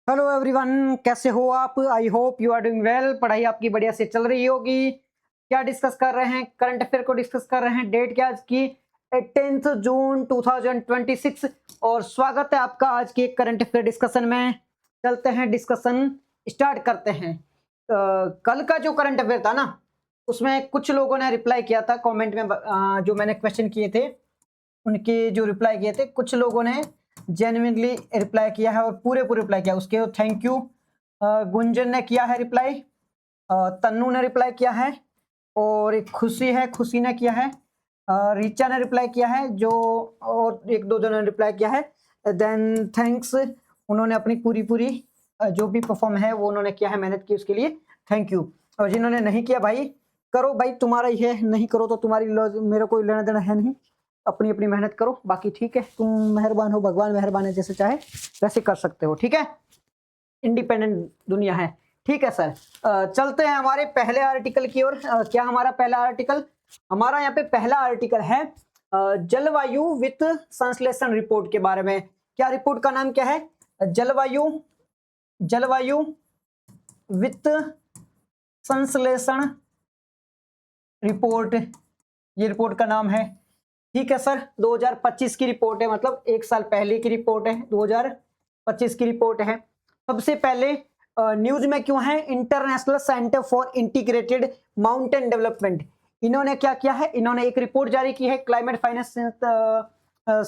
Hello everyone, कैसे हो आप? I hope you are doing well. पढ़ाई आपकी बढ़िया से चल रही होगी। क्या डिस्कस कर रहे हैं? करंट अफेयर को डिस्कस कर रहे हैं। डेट क्या आज की? 10 जून 2026। और स्वागत है आपका आज के करंट अफेयर डिस्कशन में। चलते हैं, डिस्कशन स्टार्ट करते हैं। कल का जो करंट अफेयर था ना, उसमें कुछ लोगों ने रिप्लाई किया था कमेंट में। जो मैंने क्वेश्चन किए थे उनके जो रिप्लाई किए थे, कुछ लोगों ने जेन्युइनली रिप्लाई किया है और पूरे रिप्लाई किया, उसके थैंक यू। गुंजन ने किया है रिप्लाई, तन्नू ने रिप्लाई किया है, और एक खुशी है, खुशी ने किया है, रिचा ने रिप्लाई किया है, जो और एक दो जनों ने रिप्लाई किया है। देन थैंक्स, उन्होंने अपनी पूरी जो भी परफॉर्म है वो उन्होंने किया है, मेहनत की, उसके लिए थैंक यू। और जिन्होंने नहीं किया, भाई करो, भाई तुम्हारा ही है, नहीं करो तो तुम्हारी मेरा कोई लेना देना है नहीं। अपनी अपनी मेहनत करो, बाकी ठीक है, तुम मेहरबान हो, भगवान मेहरबान है, जैसे चाहे वैसे कर सकते हो, ठीक है। इंडिपेंडेंट दुनिया है, ठीक है सर। चलते हैं हमारे पहले आर्टिकल की ओर। क्या हमारा पहला आर्टिकल? हमारा यहाँ पे पहला आर्टिकल है जलवायु वित्त संश्लेषण रिपोर्ट के बारे में। क्या रिपोर्ट का नाम क्या है? जलवायु वित्त संश्लेषण रिपोर्ट, ये रिपोर्ट का नाम है, ठीक है सर। 2025 की रिपोर्ट है, मतलब एक साल पहले की रिपोर्ट है, 2025 की रिपोर्ट है। सबसे पहले न्यूज में क्यों है? International centre for integrated mountain development, इन्होंने क्या किया है? इन्होंने एक रिपोर्ट जारी की है, क्लाइमेट फाइनेंस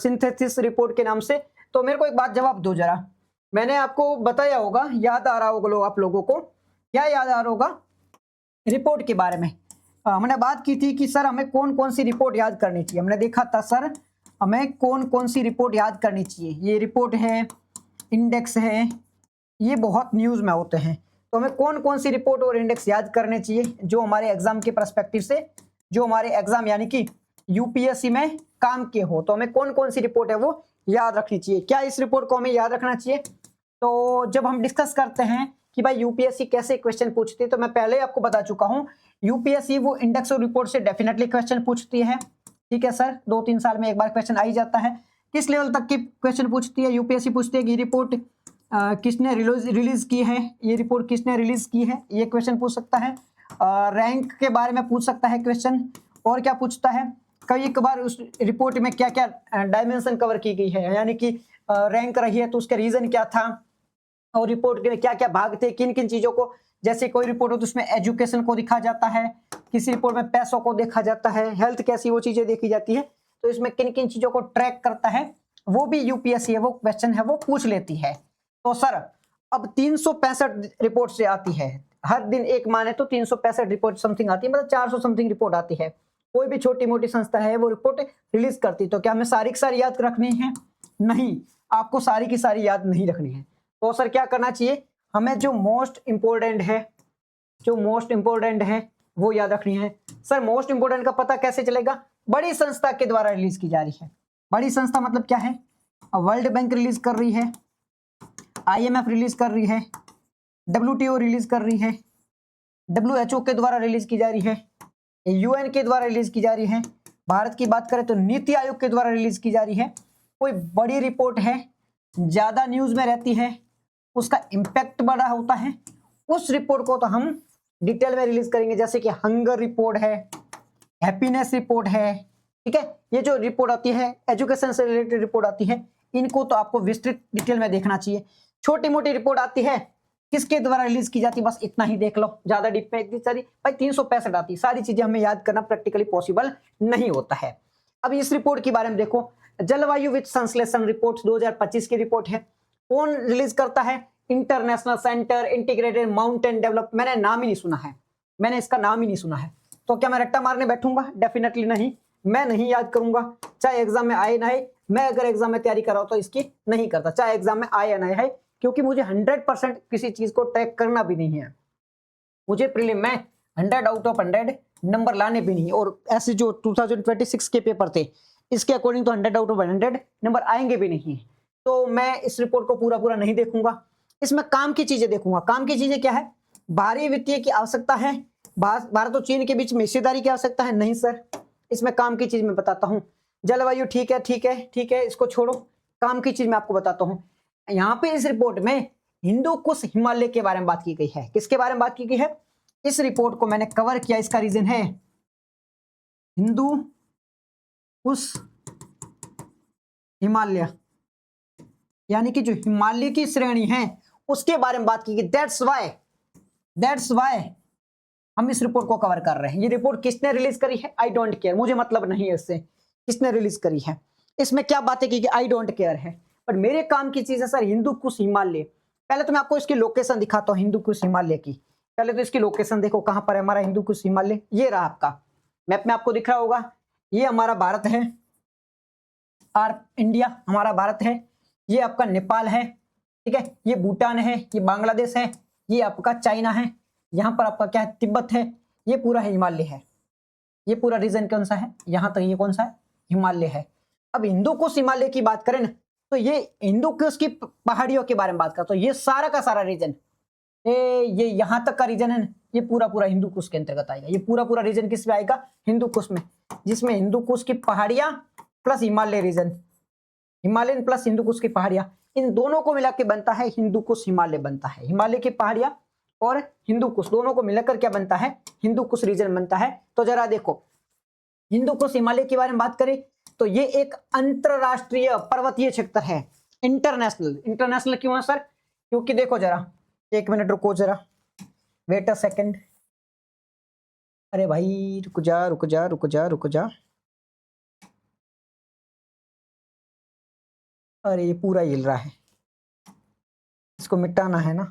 सिंथेसिस रिपोर्ट के नाम से। तो मेरे को एक बात जवाब दो जरा, मैंने आपको बताया होगा, याद आ रहा होगा आप लोगों को, क्या याद आ रहा होगा रिपोर्ट के बारे में? हमने बात की थी कि सर हमें कौन कौन सी रिपोर्ट याद करनी चाहिए। हमने देखा था सर हमें कौन कौन सी रिपोर्ट याद करनी चाहिए। ये रिपोर्ट है, इंडेक्स है, ये बहुत न्यूज़ में होते हैं। तो हमें कौन कौन सी रिपोर्ट और इंडेक्स याद करने चाहिए जो हमारे एग्जाम के पर्सपेक्टिव से, जो हमारे एग्जाम यानी कि यूपीएससी में काम के हो, तो हमें कौन कौन सी रिपोर्ट है वो याद रखनी चाहिए। क्या इस रिपोर्ट को हमें याद रखना चाहिए? तो जब हम डिस्कस करते हैं कि भाई यूपीएससी कैसे क्वेश्चन पूछती है, तो मैं पहले आपको बता चुका हूं, यूपीएससी वो इंडेक्स और रिपोर्ट से डेफिनेटली क्वेश्चन पूछती है, ठीक है सर। 2-3 साल में एक बार क्वेश्चन आ ही जाता है। किस लेवल तक की क्वेश्चन पूछती है? यूपीएससी पूछती है कि रिपोर्ट किसने रिलीज की है, ये रिपोर्ट किसने रिलीज की है, ये क्वेश्चन पूछ सकता है। रैंक के बारे में पूछ सकता है क्वेश्चन। और क्या पूछता है? कई बार उस रिपोर्ट में क्या क्या डायमेंशन कवर की गई है, यानी कि रैंक रही है तो उसका रीजन क्या था, और रिपोर्ट के क्या क्या भाग थे, किन किन चीजों को, जैसे कोई रिपोर्ट हो तो उसमें एजुकेशन को दिखा जाता है, किसी रिपोर्ट में पैसों को देखा जाता है, हेल्थ कैसी, वो चीजें देखी जाती है। तो इसमें किन किन चीजों को ट्रैक करता है वो भी यूपीएससी है, वो क्वेश्चन है वो पूछ लेती है। तो सर अब 365 रिपोर्ट से आती है, हर दिन एक माने तो 365 रिपोर्ट समथिंग आती है, मतलब 400 समथिंग रिपोर्ट आती है। कोई भी छोटी मोटी संस्था है वो रिपोर्ट रिलीज करती। तो क्या हमें सारी की सारी याद रखनी है? नहीं, आपको सारी की सारी याद नहीं रखनी है। तो सर क्या करना चाहिए? हमें जो मोस्ट इंपोर्टेंट है, जो मोस्ट इंपोर्टेंट है वो याद रखनी है। सर मोस्ट इंपोर्टेंट का पता कैसे चलेगा? बड़ी संस्था के द्वारा रिलीज की जा रही है। बड़ी संस्था मतलब क्या है? वर्ल्ड बैंक रिलीज कर रही है, आईएमएफ रिलीज कर रही है, डब्ल्यूटीओ रिलीज कर रही है, डब्ल्यूएचओ के द्वारा रिलीज की जा रही है, यूएन के द्वारा रिलीज की जा रही है। भारत की बात करें तो नीति आयोग के द्वारा रिलीज की जा रही है। कोई बड़ी रिपोर्ट है, ज्यादा न्यूज में रहती है, उसका इम्पैक्ट बड़ा होता है, उस रिपोर्ट को तो हम डिटेल में रिलीज करेंगे। जैसे कि हंगर रिपोर्ट है, हैप्पीनेस रिपोर्ट है, ठीक है। ये जो रिपोर्ट आती है, एजुकेशन से रिलेटेड रिपोर्ट आती है, इनको तो आपको विस्तृत डिटेल में देखना चाहिए। छोटी मोटी रिपोर्ट आती है, किसके द्वारा रिलीज की जाती है, बस इतना ही देख लो, ज्यादा डीप में इतनी सारी, भाई 365 आती है, सारी चीजें हमें याद करना प्रैक्टिकली पॉसिबल नहीं होता है। अब इस रिपोर्ट के बारे में देखो, जलवायु वित्त संश्लेषण रिपोर्ट 2025 की रिपोर्ट है। कौन रिलीज करता है? International centre integrated mountain develop, मैंने नाम ही नहीं सुना है, मैंने इसका नाम ही नहीं सुना है। तो क्या मैं रट्टा मारने बैठूंगा? डेफिनेटली नहीं, मैं नहीं याद करूंगा, चाहे एग्जाम में आए ना आए। मैं अगर एग्जाम में तैयारी कर रहा हूं तो इसकी नहीं करता, चाहे एग्जाम में आए या ना आए, क्योंकि मुझे 100% किसी चीज को ट्रैक करना भी नहीं है। मुझे प्रीलिम में 100 आउट ऑफ 100 नंबर लाने भी नहीं, और ऐसे जो 2026 के पेपर थे इसके अकॉर्डिंग तो 100 आउट ऑफ 100 नंबर आएंगे भी नहीं। तो मैं इस रिपोर्ट को पूरा नहीं देखूंगा, इसमें काम की चीजें देखूंगा। काम की चीजें क्या है? भारी वित्तीय की आवश्यकता है, भारत और चीन के बीच में हिस्सेदारी की आवश्यकता है, नहीं सर, इसमें काम की चीज मैं बताता हूँ। जलवायु ठीक है, ठीक है, ठीक है, इसको छोड़ो, काम की चीज मैं आपको बताता हूँ। यहाँ पे इस रिपोर्ट में हिंदू कुश हिमालय के बारे में बात की गई है। किसके बारे में बात की गई है? इस रिपोर्ट को मैंने कवर किया, इसका रीजन है हिंदू कुश हिमालय, यानी कि जो हिमालय की श्रेणी है उसके बारे में बात की गई। दैट्स वाई हम इस रिपोर्ट को कवर कर रहे हैं। ये रिपोर्ट किसने रिलीज करी है? आई डोंट केयर, मुझे मतलब नहीं है इससे किसने रिलीज करी है, इसमें क्या बातें की आई डोंट केयर है, पर मेरे काम की चीज है सर हिंदू कुश हिमालय। पहले तो मैं आपको इसकी लोकेशन दिखाता हूँ हिंदू कुश हिमालय की। पहले तो इसकी लोकेशन देखो कहां पर है हमारा हिंदू कुश हिमालय। ये रहा आपका मैप में, आपको दिख रहा होगा। ये हमारा भारत है, इंडिया हमारा भारत है। ये आपका नेपाल है, ठीक है, ये भूटान है, ये बांग्लादेश है, ये आपका चाइना है, यहाँ पर आपका क्या है तिब्बत है, ये पूरा है हिमालय है। ये पूरा रीजन कौन सा है? यहाँ तक ये कौन सा है? हिमालय है। अब हिंदू कुश हिमालय की बात करें ना तो ये हिंदू कुश की पहाड़ियों के बारे में बात करता हूँ। ये सारा का सारा रीजन, ये यहाँ तक का रीजन है ना, ये पूरा पूरा हिंदू कुश के अंतर्गत आएगा। ये पूरा पूरा रीजन किस में आएगा? हिंदू कुश में, जिसमें हिंदू कुश की पहाड़ियां plus Himalaya region, Himalayan plus Hindu Kush की पहाड़ियां, इन दोनों को मिला के बनता है हिंदू कुश हिमालय बनता है। हिमालय की पहाड़ियां और हिंदू कुश दोनों को मिलाकर क्या बनता है? हिंदू कुश रीजन बनता है। तो जरा देखो हिंदू कुश हिमालय के बारे में बात करें तो ये एक अंतरराष्ट्रीय पर्वतीय क्षेत्र है। इंटरनेशनल क्यों है सर? क्योंकि देखो जरा, एक मिनट रुको जरा, वेट अ सेकंड। अरे भाई रुक जा। अरे ये पूरा हिल रहा है, इसको मिटाना है ना,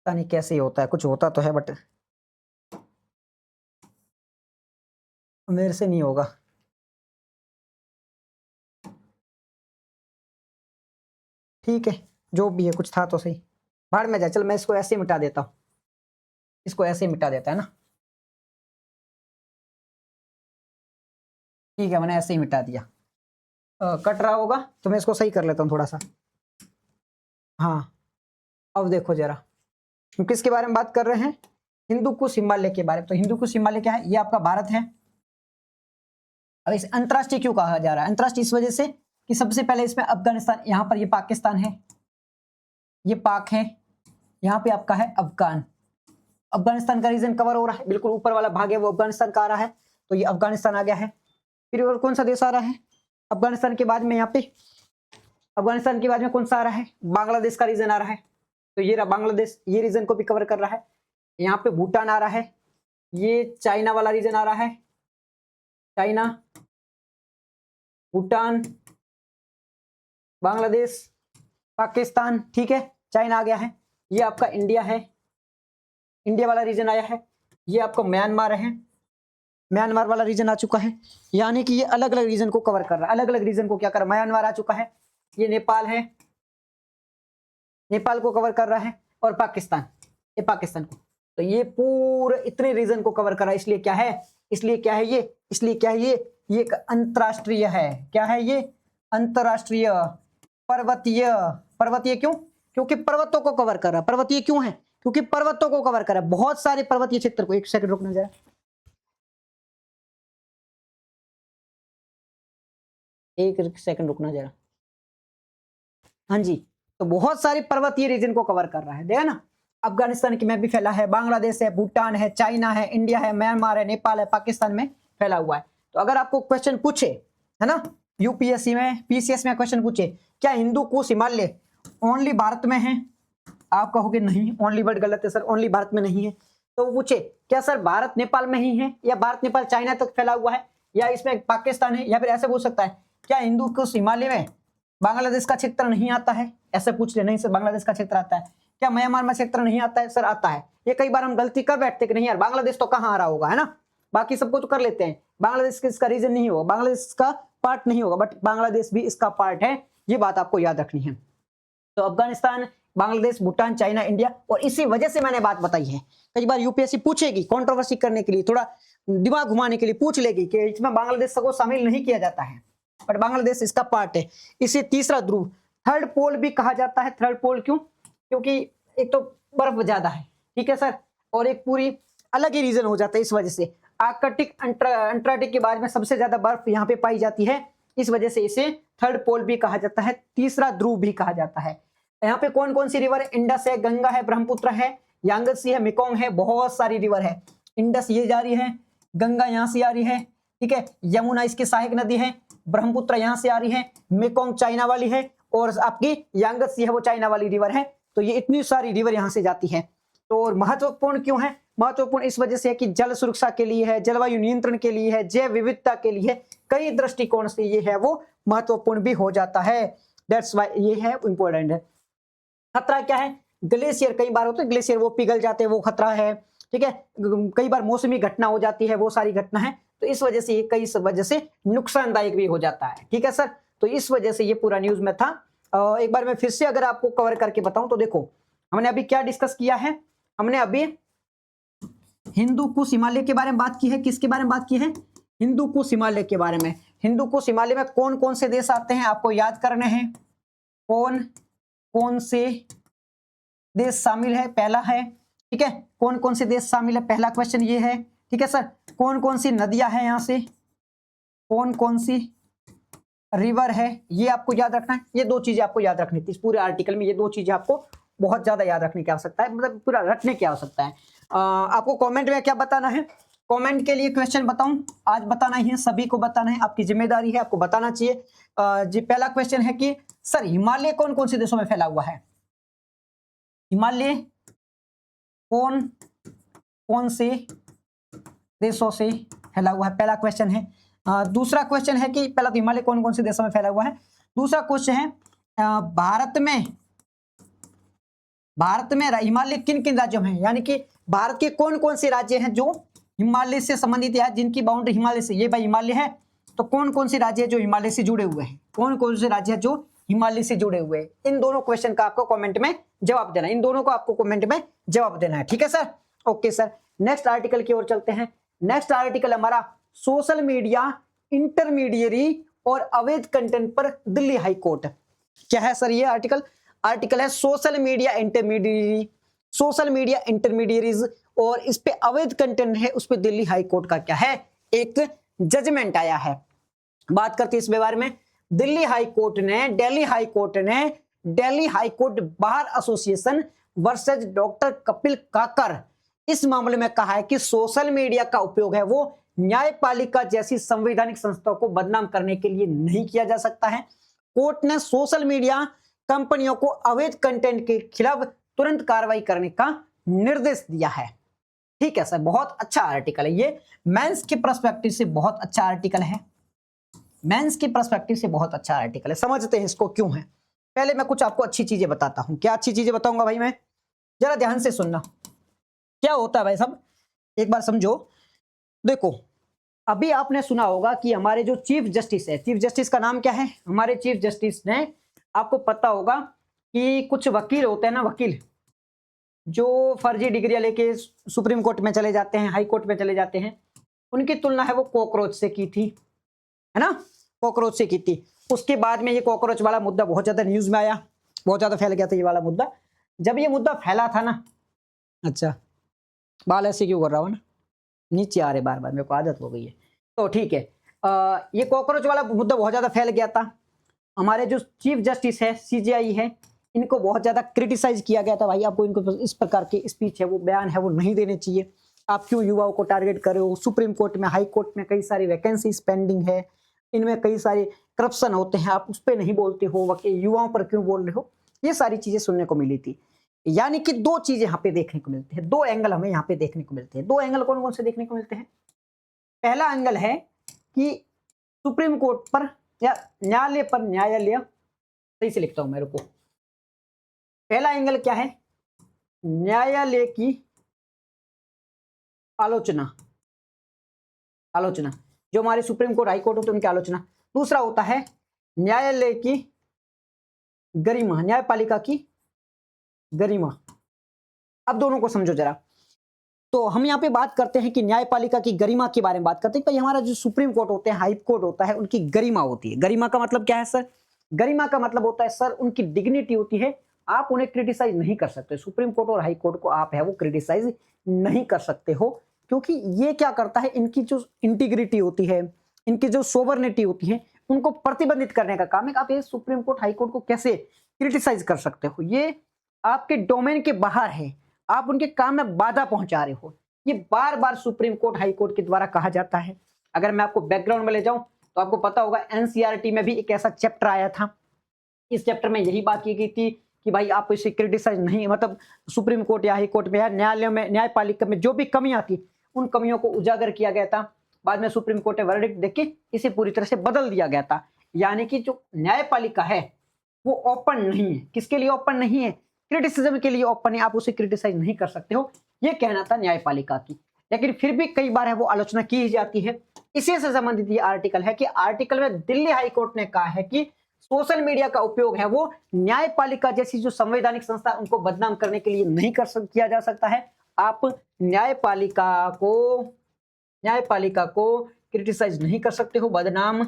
पता नहीं कैसे होता है, कुछ होता तो है बट मेरे से नहीं होगा। ठीक है जो भी है, कुछ था तो सही, भाड़ में जाए। चल मैं इसको ऐसे मिटा देता हूँ, इसको ऐसे मिटा देता है ना, ठीक है मैंने ऐसे ही मिटा दिया। कट रहा होगा तो मैं इसको सही कर लेता हूँ थोड़ा सा। हाँ अब देखो जरा, हम किसके बारे में बात कर रहे हैं? हिंदू कुश हिमालय के बारे में। तो हिंदू कुश हिमालय क्या है? ये आपका भारत है। अब इसे अंतरराष्ट्रीय क्यों कहा जा रहा है? अंतरराष्ट्रीय इस वजह से कि सबसे पहले इसमें अफगानिस्तान, यहाँ पर ये पाकिस्तान है, ये पाक है, यहाँ पे आपका है अफगानिस्तान का रीजन कवर हो रहा है। बिल्कुल ऊपर वाला भाग है वो अफगानिस्तान का आ रहा है, तो ये अफगानिस्तान आ गया है। फिर और कौन सा देश आ रहा है? अफगानिस्तान के बाद में यहाँ पे, अफगानिस्तान के बाद में कौन सा आ रहा है? बांग्लादेश का रीजन आ रहा है, तो ये रहा बांग्लादेश, ये रीजन को भी कवर कर रहा है। यहाँ पे भूटान आ रहा है, ये चाइना वाला रीजन आ रहा है, चाइना, भूटान, बांग्लादेश, पाकिस्तान, ठीक है चाइना आ गया है। ये आपका इंडिया है, इंडिया वाला रीजन आया है। ये आपका म्यांमार है, म्यांमार वाला रीजन आ चुका है। यानी कि ये अलग अलग रीजन को कवर कर रहा है, अलग अलग रीजन को क्या कर रहा है? म्यांमार आ चुका है, ये नेपाल है, नेपाल को कवर कर रहा है, और पाकिस्तान, ये पाकिस्तान को। तो ये पूरे इतने रीजन को कवर कर रहा है। इसलिए क्या है? इसलिए क्या है ये? इसलिए क्या है ये एक अंतरराष्ट्रीय है। क्या है ये? अंतरराष्ट्रीय पर्वतीय। पर्वतीय क्यों? क्योंकि पर्वतों को कवर कर रहा है। पर्वतीय क्यों है? क्योंकि पर्वतों को कवर कर रहा है, बहुत सारे पर्वतीय क्षेत्र को। एक सेकंड रुकना जरा, एक सेकंड रुकना जरा। हाँ जी, तो बहुत सारे पर्वतीय रीजन को कवर कर रहा है, देखा ना। अफगानिस्तान की मैप भी फैला है, बांग्लादेश है, भूटान है, चाइना है, इंडिया है, म्यांमार है, नेपाल है, पाकिस्तान में फैला हुआ है। तो अगर आपको क्वेश्चन पूछे, है ना, यूपीएससी में, पीसीएस में क्वेश्चन पूछे क्या हिंदू कुश हिमालय ओनली भारत में है, आप कहोगे नहीं, ओनली वर्ड गलत है सर, ओनली भारत में नहीं है। तो वो पूछे क्या सर भारत नेपाल में ही है, या भारत नेपाल चाइना तक फैला हुआ है, या इसमें पाकिस्तान है, या फिर ऐसे पूछ सकता है क्या हिंदू कुश हिमालय में बांग्लादेश का क्षेत्र नहीं आता है, ऐसे पूछ ले। नहीं सर बांग्लादेश का क्षेत्र आता है। क्या म्यांमार में क्षेत्र नहीं आता है? सर आता है। ये कई बार हम गलती कर बैठते कि नहीं यार बांग्लादेश तो कहाँ आ रहा होगा, है ना, बाकी सबको तो कर लेते हैं, बांग्लादेश इसका रीजन नहीं होगा, बांग्लादेश का पार्ट नहीं होगा, बट बांग्लादेश भी इसका पार्ट है, ये बात आपको याद रखनी है। तो अफगानिस्तान, बांग्लादेश, भूटान, चाइना, इंडिया, और इसी वजह से मैंने बात बताई है। कई बार यूपीएससी पूछेगी कंट्रोवर्सी करने के लिए, थोड़ा दिमाग घुमाने के लिए पूछ लेगी कि इसमें बांग्लादेश को शामिल नहीं किया जाता है, बट बांग्लादेश इसका पार्ट है। इसे तीसरा ध्रुव, थर्ड पोल भी कहा जाता है। थर्ड पोल क्यों? क्योंकि एक तो बर्फ ज्यादा है, ठीक है सर, और एक पूरी अलग ही रीजन हो जाता है। इस वजह से आर्कटिक, अंटार्कटिक के बाद में सबसे ज्यादा बर्फ यहाँ पे पाई जाती है, इस वजह से इसे थर्ड पोल भी कहा जाता है, तीसरा ध्रुव भी कहा जाता है। यहाँ पे कौन कौन सी रिवर है? इंडस है, गंगा है, ब्रह्मपुत्र है, यांगत्से है, मेकोंग है, बहुत सारी रिवर है। इंडस ये जा रही है, गंगा यहाँ से आ रही है, ठीक है, यमुना इसकी सहायक नदी है, ब्रह्मपुत्र यहाँ से आ रही है, मेकोंग चाइना वाली है, और आपकी यांगत्से है वो चाइना वाली रिवर है। तो ये इतनी सारी रिवर यहाँ से जाती है। तो महत्वपूर्ण क्यों है? महत्वपूर्ण इस वजह से है कि जल सुरक्षा के लिए है, जलवायु नियंत्रण के लिए है, जैव विविधता के लिए है, कई दृष्टिकोण से ये है वो महत्वपूर्ण भी हो जाता है। दैट्स वाई ये है इंपॉर्टेंट है। खतरा क्या है? ग्लेशियर कई बार होते हैं, ग्लेशियर वो पिघल जाते हैं, वो खतरा है, ठीक है। कई बार मौसमी घटना हो जाती है, वो सारी घटना है, तो इस वजह से ये कई वजह से नुकसानदायक भी हो जाता है, ठीक है सर। तो इस वजह से ये पूरा न्यूज में था। एक बार मैं फिर से अगर आपको कवर करके बताऊं तो देखो, हमने अभी क्या डिस्कस किया है? हमने अभी हिंदू कुश हिमालय के बारे में बात की है। किसके बारे में बात की है? हिंदू कुश हिमालय के बारे में। हिंदू कुश हिमालय में कौन कौन से देश आते हैं आपको याद करने हैं। कौन कौन से देश शामिल है, पहला है, ठीक है। कौन कौन से देश शामिल है, पहला क्वेश्चन ये है, ठीक है सर। कौन कौन सी नदियां हैं यहाँ से, कौन कौन सी रिवर है, ये आपको याद रखना है। ये दो चीजें आपको याद रखनी थी इस पूरे आर्टिकल में, ये दो चीजें आपको बहुत ज्यादा याद रखने की आवश्यकता है, मतलब पूरा रटने की आवश्यकता है। आपको कमेंट में क्या बताना है? कमेंट के लिए क्वेश्चन बताऊं, आज बताना ही है, सभी को बताना है, आपकी जिम्मेदारी है, आपको बताना चाहिए। जी पहला क्वेश्चन है कि सर हिमालय कौन कौन से देशों में फैला हुआ है? हिमालय कौन कौन से देशों से फैला हुआ है, पहला क्वेश्चन है। दूसरा क्वेश्चन है कि पहला तो हिमालय कौन कौन से देशों में फैला हुआ है। दूसरा क्वेश्चन है भारत में हिमालय किन किन राज्यों में है, यानी कि भारत के कौन कौन से राज्य हैं जो हिमालय से संबंधित है, जिनकी बाउंड्री हिमालय से, ये भाई हिमालय है, तो कौन कौन से राज्य हैं जो हिमालय से जुड़े हुए हैं, कौन कौन से राज्य हैं जो हिमालय से जुड़े हुए हैं। इन दोनों क्वेश्चन का आपको कमेंट में जवाब देना है, इन दोनों को आपको कमेंट में जवाब देना है, ठीक है sir. Okay sir, next article की ओर चलते हैं। नेक्स्ट आर्टिकल हमारा सोशल मीडिया इंटरमीडियरी और अवैध कंटेंट पर दिल्ली हाई कोर्ट। क्या है सर ये आर्टिकल? आर्टिकल है सोशल मीडिया इंटरमीडियरीज और इस पे अवैध कंटेंट है, उस पे दिल्ली हाई कोर्ट का क्या है, एक जजमेंट आया है। बात करते हैं इस बारे में। दिल्ली हाई कोर्ट ने Delhi high court bar association versus doctor Kapil Kakkar इस मामले में कहा है कि सोशल मीडिया का उपयोग है वो न्यायपालिका जैसी संवैधानिक संस्थाओं को बदनाम करने के लिए नहीं किया जा सकता है। कोर्ट ने सोशल मीडिया कंपनियों को अवैध कंटेंट के खिलाफ तुरंत कार्रवाई करने का निर्देश दिया है। ठीक है सर, बहुत अच्छा आर्टिकल है ये, मेंस के पर्सपेक्टिव से बहुत अच्छा आर्टिकल है, मेंस के पर्सपेक्टिव से बहुत अच्छा आर्टिकल है। समझते हैं इसको क्यों है। पहले मैं कुछ आपको अच्छी चीजें बताता हूं। क्या अच्छी चीजें बताऊंगा भाई मैं? जरा ध्यान से सुनना। क्या होता है भाई साहब, एक बार समझो। देखो अभी आपने सुना होगा कि हमारे जो चीफ जस्टिस है, चीफ जस्टिस का नाम क्या है? हमारे चीफ जस्टिस ने, आपको पता होगा कि कुछ वकील होते हैं ना, वकील जो फर्जी डिग्रियां लेके सुप्रीम कोर्ट में चले जाते हैं, हाई कोर्ट में चले जाते हैं, उनकी तुलना है वो कॉकरोच से की थी, है ना, कॉकरोच से की थी। उसके बाद में ये कॉकरोच वाला मुद्दा बहुत ज्यादा न्यूज में आया, बहुत ज्यादा फैल गया था ये वाला मुद्दा। जब ये मुद्दा फैला था ना, अच्छा बाल ऐसे क्यों कर रहा हूँ ना, नीचे आ रहे बार बार, मेरे को आदत हो गई है, तो ठीक है। ये कॉकरोच वाला मुद्दा बहुत ज्यादा फैल गया था। हमारे जो चीफ जस्टिस है, सीजेआई है, इनको बहुत ज्यादा क्रिटिसाइज किया गया था, भाई आपको इनको इस प्रकार के स्पीच है वो बयान है वो नहीं देने चाहिए, आप क्यों युवाओं को टारगेट कर रहे हो। सुप्रीम कोर्ट में, हाई कोर्ट में कई सारी वैकेंसी पेंडिंग है, इनमें कई सारे करप्शन होते हैं, आप उस पर नहीं बोलते हो, युवाओं पर क्यों बोल रहे हो। ये सारी चीजें सुनने को मिली थी। यानी कि दो चीजें यहाँ पे देखने को मिलती है, दो एंगल हमें यहाँ पे देखने को मिलते हैं। दो एंगल कौन कौन से देखने को मिलते हैं? पहला एंगल है कि सुप्रीम कोर्ट पर या न्यायालय पर, न्यायालय सही से लिखता हूं मेरे को, पहला एंगल क्या है? न्यायालय की आलोचना, जो हमारे सुप्रीम कोर्ट, हाई कोर्ट होते हैं उनकी आलोचना। दूसरा होता है न्यायालय की गरिमा, न्यायपालिका की गरिमा। अब दोनों को समझो जरा। तो हम यहाँ पे बात करते हैं कि न्यायपालिका की गरिमा के बारे में बात करते हैं। भाई हमारा जो सुप्रीम कोर्ट होते हैं, हाई कोर्ट होता है, उनकी गरिमा होती है। गरिमा का मतलब क्या है सर? गरिमा का मतलब होता है सर उनकी डिग्निटी होती है, आप उन्हें क्रिटिसाइज नहीं कर सकते। सुप्रीम कोर्ट और हाई कोर्ट को आप है वो क्रिटिसाइज नहीं कर सकते हो, क्योंकि ये क्या करता है, इनकी जो इंटीग्रिटी होती है, इनकी जो सोवरनिटी होती है, उनको प्रतिबंधित करने का काम है। आप ये सुप्रीम कोर्ट हाई कोर्ट को कैसे क्रिटिसाइज कर सकते हो? ये आपके डोमेन के बाहर है, आप उनके काम में बाधा पहुंचा रहे हो। ये बार बार सुप्रीम कोर्ट हाई कोर्ट के द्वारा कहा जाता है। अगर मैं आपको बैकग्राउंड में ले जाऊं तो आपको पता होगा एनसीईआरटी में भी एक ऐसा चैप्टर आया था। इस चैप्टर में यही बात की गई थी कि भाई आप इसे क्रिटिसाइज नहीं, मतलब सुप्रीम कोर्ट या हाई कोर्ट में या न्यायालयों में, न्यायपालिका में जो भी कमियां थी उन कमियों को उजागर किया गया था। बाद में सुप्रीम कोर्ट ने वर्डिक्ट देके इसे पूरी तरह से बदल दिया गया था। यानी कि जो न्यायपालिका है वो ओपन नहीं है। किसके लिए ओपन नहीं है? क्रिटिसिज्म के लिए ओपन है। आप उसे क्रिटिसाइज नहीं कर सकते हो, ये कहना था न्यायपालिका की। लेकिन फिर भी कई बार है वो आलोचना की जाती है। इसी से संबंधित ये आर्टिकल है कि आर्टिकल में दिल्ली हाई कोर्ट ने कहा है कि सोशल मीडिया का उपयोग है वो न्यायपालिका जैसी जो संवैधानिक संस्था उनको बदनाम करने के लिए नहीं किया जा सकता है। आप न्यायपालिका को क्रिटिसाइज नहीं कर सकते हो, बदनाम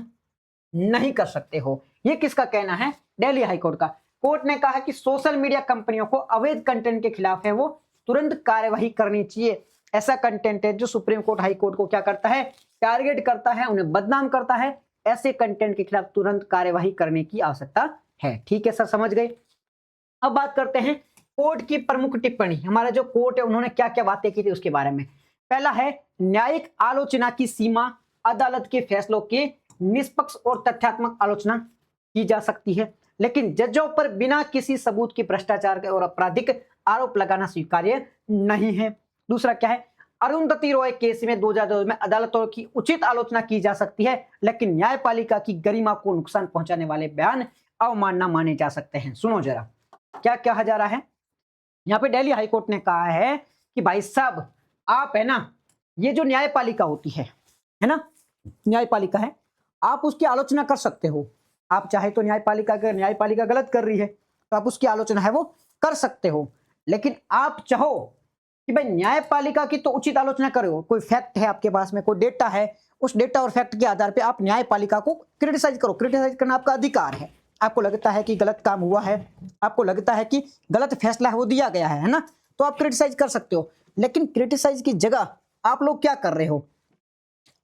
नहीं कर सकते हो। ये किसका कहना है? दिल्ली हाई कोर्ट का। कोर्ट ने कहा कि सोशल मीडिया कंपनियों को अवैध कंटेंट के खिलाफ है वो तुरंत कार्यवाही करनी चाहिए। ऐसा कंटेंट है जो सुप्रीम कोर्ट हाई कोर्ट को क्या करता है? टारगेट करता है, उन्हें बदनाम करता है। ऐसे कंटेंट के खिलाफ तुरंत कार्यवाही करने की आवश्यकता है। ठीक है सर, समझ गए। अब बात करते हैं कोर्ट की प्रमुख टिप्पणी। हमारा जो कोर्ट है उन्होंने क्या क्या बातें की थी उसके बारे में। पहला है न्यायिक आलोचना की सीमा, अदालत के फैसलों की निष्पक्ष और तथ्यात्मक आलोचना की जा सकती है, लेकिन जजों पर बिना किसी सबूत की भ्रष्टाचार और आपराधिक आरोप लगाना स्वीकार्य नहीं है। दूसरा क्या है? अरुंधति रॉय केस में 2002 में अदालतों की उचित आलोचना की जा सकती है, लेकिन न्यायपालिका की गरिमा को नुकसान पहुंचाने वाले बयान अवमानना माने जा सकते हैं। सुनो जरा क्या कहा जा रहा है यहाँ पे। दिल्ली हाईकोर्ट ने कहा है कि भाई साहब आप है ना, ये जो न्यायपालिका होती है ना, न्यायपालिका है, आप उसकी आलोचना कर सकते हो। आप चाहे तो न्यायपालिका गलत कर रही है तो आप उसकी आलोचना है वो कर सकते हो, लेकिन आप चाहो कि भाई न्यायपालिका की तो उचित आलोचना करो। कोई फैक्ट है आपके पास में, कोई डेटा है, उस डेटा और फैक्ट के आधार पे आप न्यायपालिका को क्रिटिसाइज करो। क्रिटिसाइज करना आपका अधिकार है। आपको लगता है कि गलत काम हुआ है, आपको लगता है कि गलत फैसला है वो दिया गया है ना, तो आप क्रिटिसाइज कर सकते हो। लेकिन क्रिटिसाइज की जगह आप लोग क्या कर रहे हो?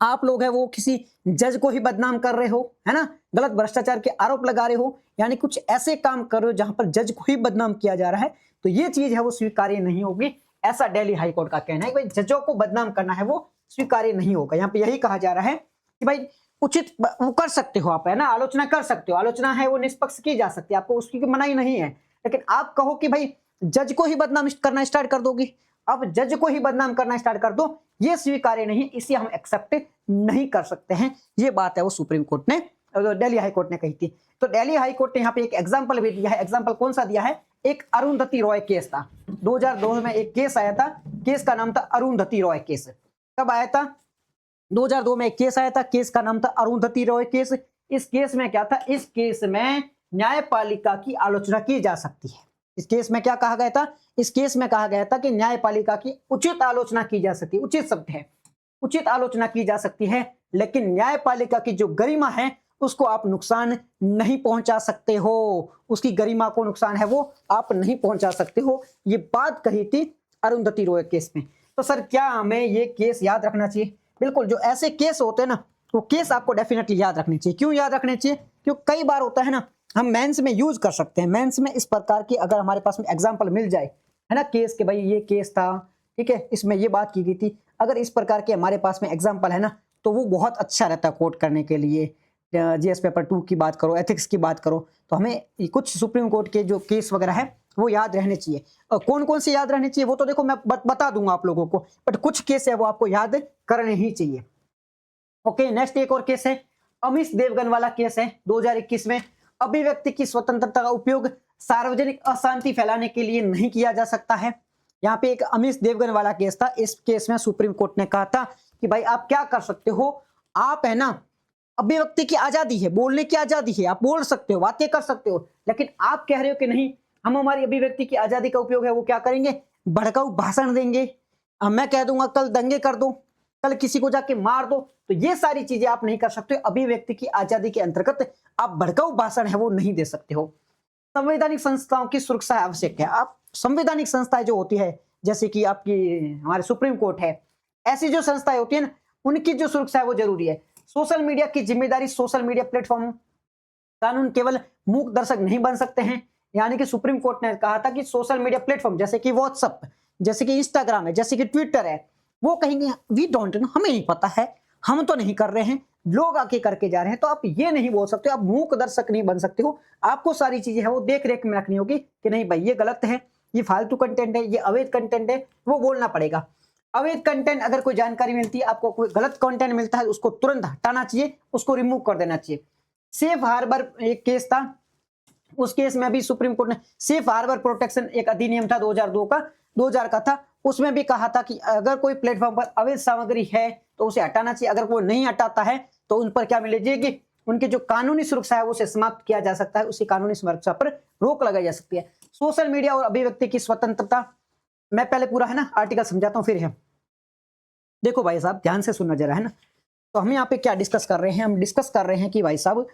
आप लोग है वो किसी जज को ही बदनाम कर रहे हो, है ना, गलत भ्रष्टाचार के आरोप लगा रहे हो, यानी कुछ ऐसे काम कर रहे हो जहां पर जज को ही बदनाम किया जा रहा है। तो ये चीज है वो स्वीकार्य नहीं होगी। ऐसा दिल्ली हाईकोर्ट का कहना है कि भाई जजों को बदनाम करना है वो स्वीकार्य नहीं होगा। यहाँ पे यही कहा जा रहा है कि भाई उचित वो कर सकते हो आप, है ना, आलोचना कर सकते हो। आलोचना है वो निष्पक्ष की जा सकती है, आपको उसकी मनाही नहीं है। लेकिन आप कहो कि भाई जज को ही बदनाम करना स्टार्ट कर दोगे, अब जज को ही बदनाम करना स्टार्ट कर दो, ये स्वीकार्य नहीं, इसे हम एक्सेप्ट नहीं कर सकते हैं। ये बात है वो सुप्रीम कोर्ट ने, दिल्ली हाई कोर्ट ने कही थी। तो दिल्ली हाई कोर्ट ने यहाँ पे एक एग्जांपल भी दिया है। एग्जांपल कौन सा दिया है? एक अरुंधति रॉय केस था। 2002 में एक केस आया था, केस का नाम था अरुंधति रॉय केस। कब आया था? 2002 में एक केस आया था, केस का नाम था अरुंधति रॉय केस। इस केस में क्या था? इस केस में न्यायपालिका की आलोचना की जा सकती है। इस केस में क्या कहा गया था? इस केस में कहा गया था कि न्यायपालिका की उचित आलोचना की जा सकती है। उचित शब्द है, उचित आलोचना की जा सकती है, लेकिन न्यायपालिका की जो गरिमा है उसको आप नुकसान नहीं पहुंचा सकते हो। उसकी गरिमा को नुकसान है वो आप नहीं पहुंचा सकते हो। ये बात कही थी अरुंधति रॉय केस में। तो सर क्या हमें ये केस याद रखना चाहिए? बिल्कुल, जो ऐसे केस होते हैं ना, वो केस आपको डेफिनेटली याद रखने चाहिए। क्यों याद रखने चाहिए? क्योंकि कई बार होता है ना, हम मेंस में यूज कर सकते हैं। मेंस में इस प्रकार की अगर हमारे पास में एग्जांपल मिल जाए, है ना, केस के भाई ये केस था, ठीक है, इसमें ये बात की गई थी, अगर इस प्रकार के हमारे पास में एग्जांपल है ना, तो वो बहुत अच्छा रहता है कोट करने के लिए। जीएस पेपर 2 की बात करो, एथिक्स की बात करो, तो हमें कुछ सुप्रीम कोर्ट के जो केस वगैरह है वो याद रहने चाहिए। और कौन कौन से याद रहने चाहिए वो तो देखो मैं बता दूंगा आप लोगों को, बट कुछ केस है वो आपको याद करने ही चाहिए। ओके, नेक्स्ट एक और केस है, अमीश देवगन वाला केस है 2021 में। अभिव्यक्ति की स्वतंत्रता का उपयोग सार्वजनिक अशांति फैलाने के लिए नहीं किया जा सकता है। यहाँ पे एक अमीश देवगन वाला केस था। इस केस में सुप्रीम कोर्ट ने कहा था कि भाई आप क्या कर सकते हो, आप है ना, अभिव्यक्ति की आजादी है, बोलने की आजादी है, आप बोल सकते हो, बातें कर सकते हो, लेकिन आप कह रहे हो कि नहीं, हम हमारी अभिव्यक्ति की आजादी का उपयोग है वो क्या करेंगे, भड़काऊ भाषण देंगे, मैं कह दूंगा कल दंगे कर दो, कल किसी को जाके मार दो। तो ये सारी चीजें आप नहीं कर सकते। अभिव्यक्ति की आजादी के अंतर्गत आप भड़काऊ भाषण है वो नहीं दे सकते हो। संवैधानिक संस्थाओं की सुरक्षा आवश्यक है। आप संवैधानिक संस्थाएं जो होती है, जैसे कि आपकी हमारे सुप्रीम कोर्ट है, ऐसी जो संस्थाएं होती है ना, उनकी जो सुरक्षा है वो जरूरी है। सोशल मीडिया की जिम्मेदारी, सोशल मीडिया प्लेटफॉर्म कानून केवल मूक दर्शक नहीं बन सकते हैं। यानी कि सुप्रीम कोर्ट ने कहा था कि सोशल मीडिया प्लेटफॉर्म जैसे कि व्हाट्सएप, जैसे कि इंस्टाग्राम है, जैसे कि ट्विटर है, वो कहेंगे वी डोंट नो, हमें नहीं पता है, हम तो नहीं कर रहे हैं, लोग आके करके जा रहे हैं। तो आप ये नहीं बोल सकते, आप मूक दर्शक नहीं बन सकते हो। आपको सारी चीजें है वो देख रेख में रखनी होगी कि नहीं भाई ये गलत है, ये फालतू कंटेंट है, ये अवैध कंटेंट है, वो बोलना पड़ेगा। अवैध कंटेंट अगर कोई जानकारी मिलती है, आपको कोई गलत कंटेंट मिलता है, उसको तुरंत हटाना चाहिए, उसको रिमूव कर देना चाहिए। सेफ हार्बर एक केस था, उस केस में भी सुप्रीम कोर्ट ने सेफ हार्बर प्रोटेक्शन एक अधिनियम था 2000 का था, उसमें भी कहा था कि अगर कोई प्लेटफॉर्म पर अवैध सामग्री है तो उसे हटाना चाहिए। अगर कोई नहीं हटाता है तो उन पर क्या मिलेगी, उनकी जो कानूनी सुरक्षा है उसे समाप्त किया जा सकता है, उसी कानूनी सुरक्षा पर रोक लगाई जा सकती है। सोशल मीडिया और अभिव्यक्ति की स्वतंत्रता, मैं पहले पूरा है ना आर्टिकल समझाता हूं फिर है। देखो भाई साहब ध्यान से सुनना जरा है ना। तो हम यहाँ पे क्या डिस्कस कर रहे हैं, हम डिस्कस कर रहे हैं कि भाई साहब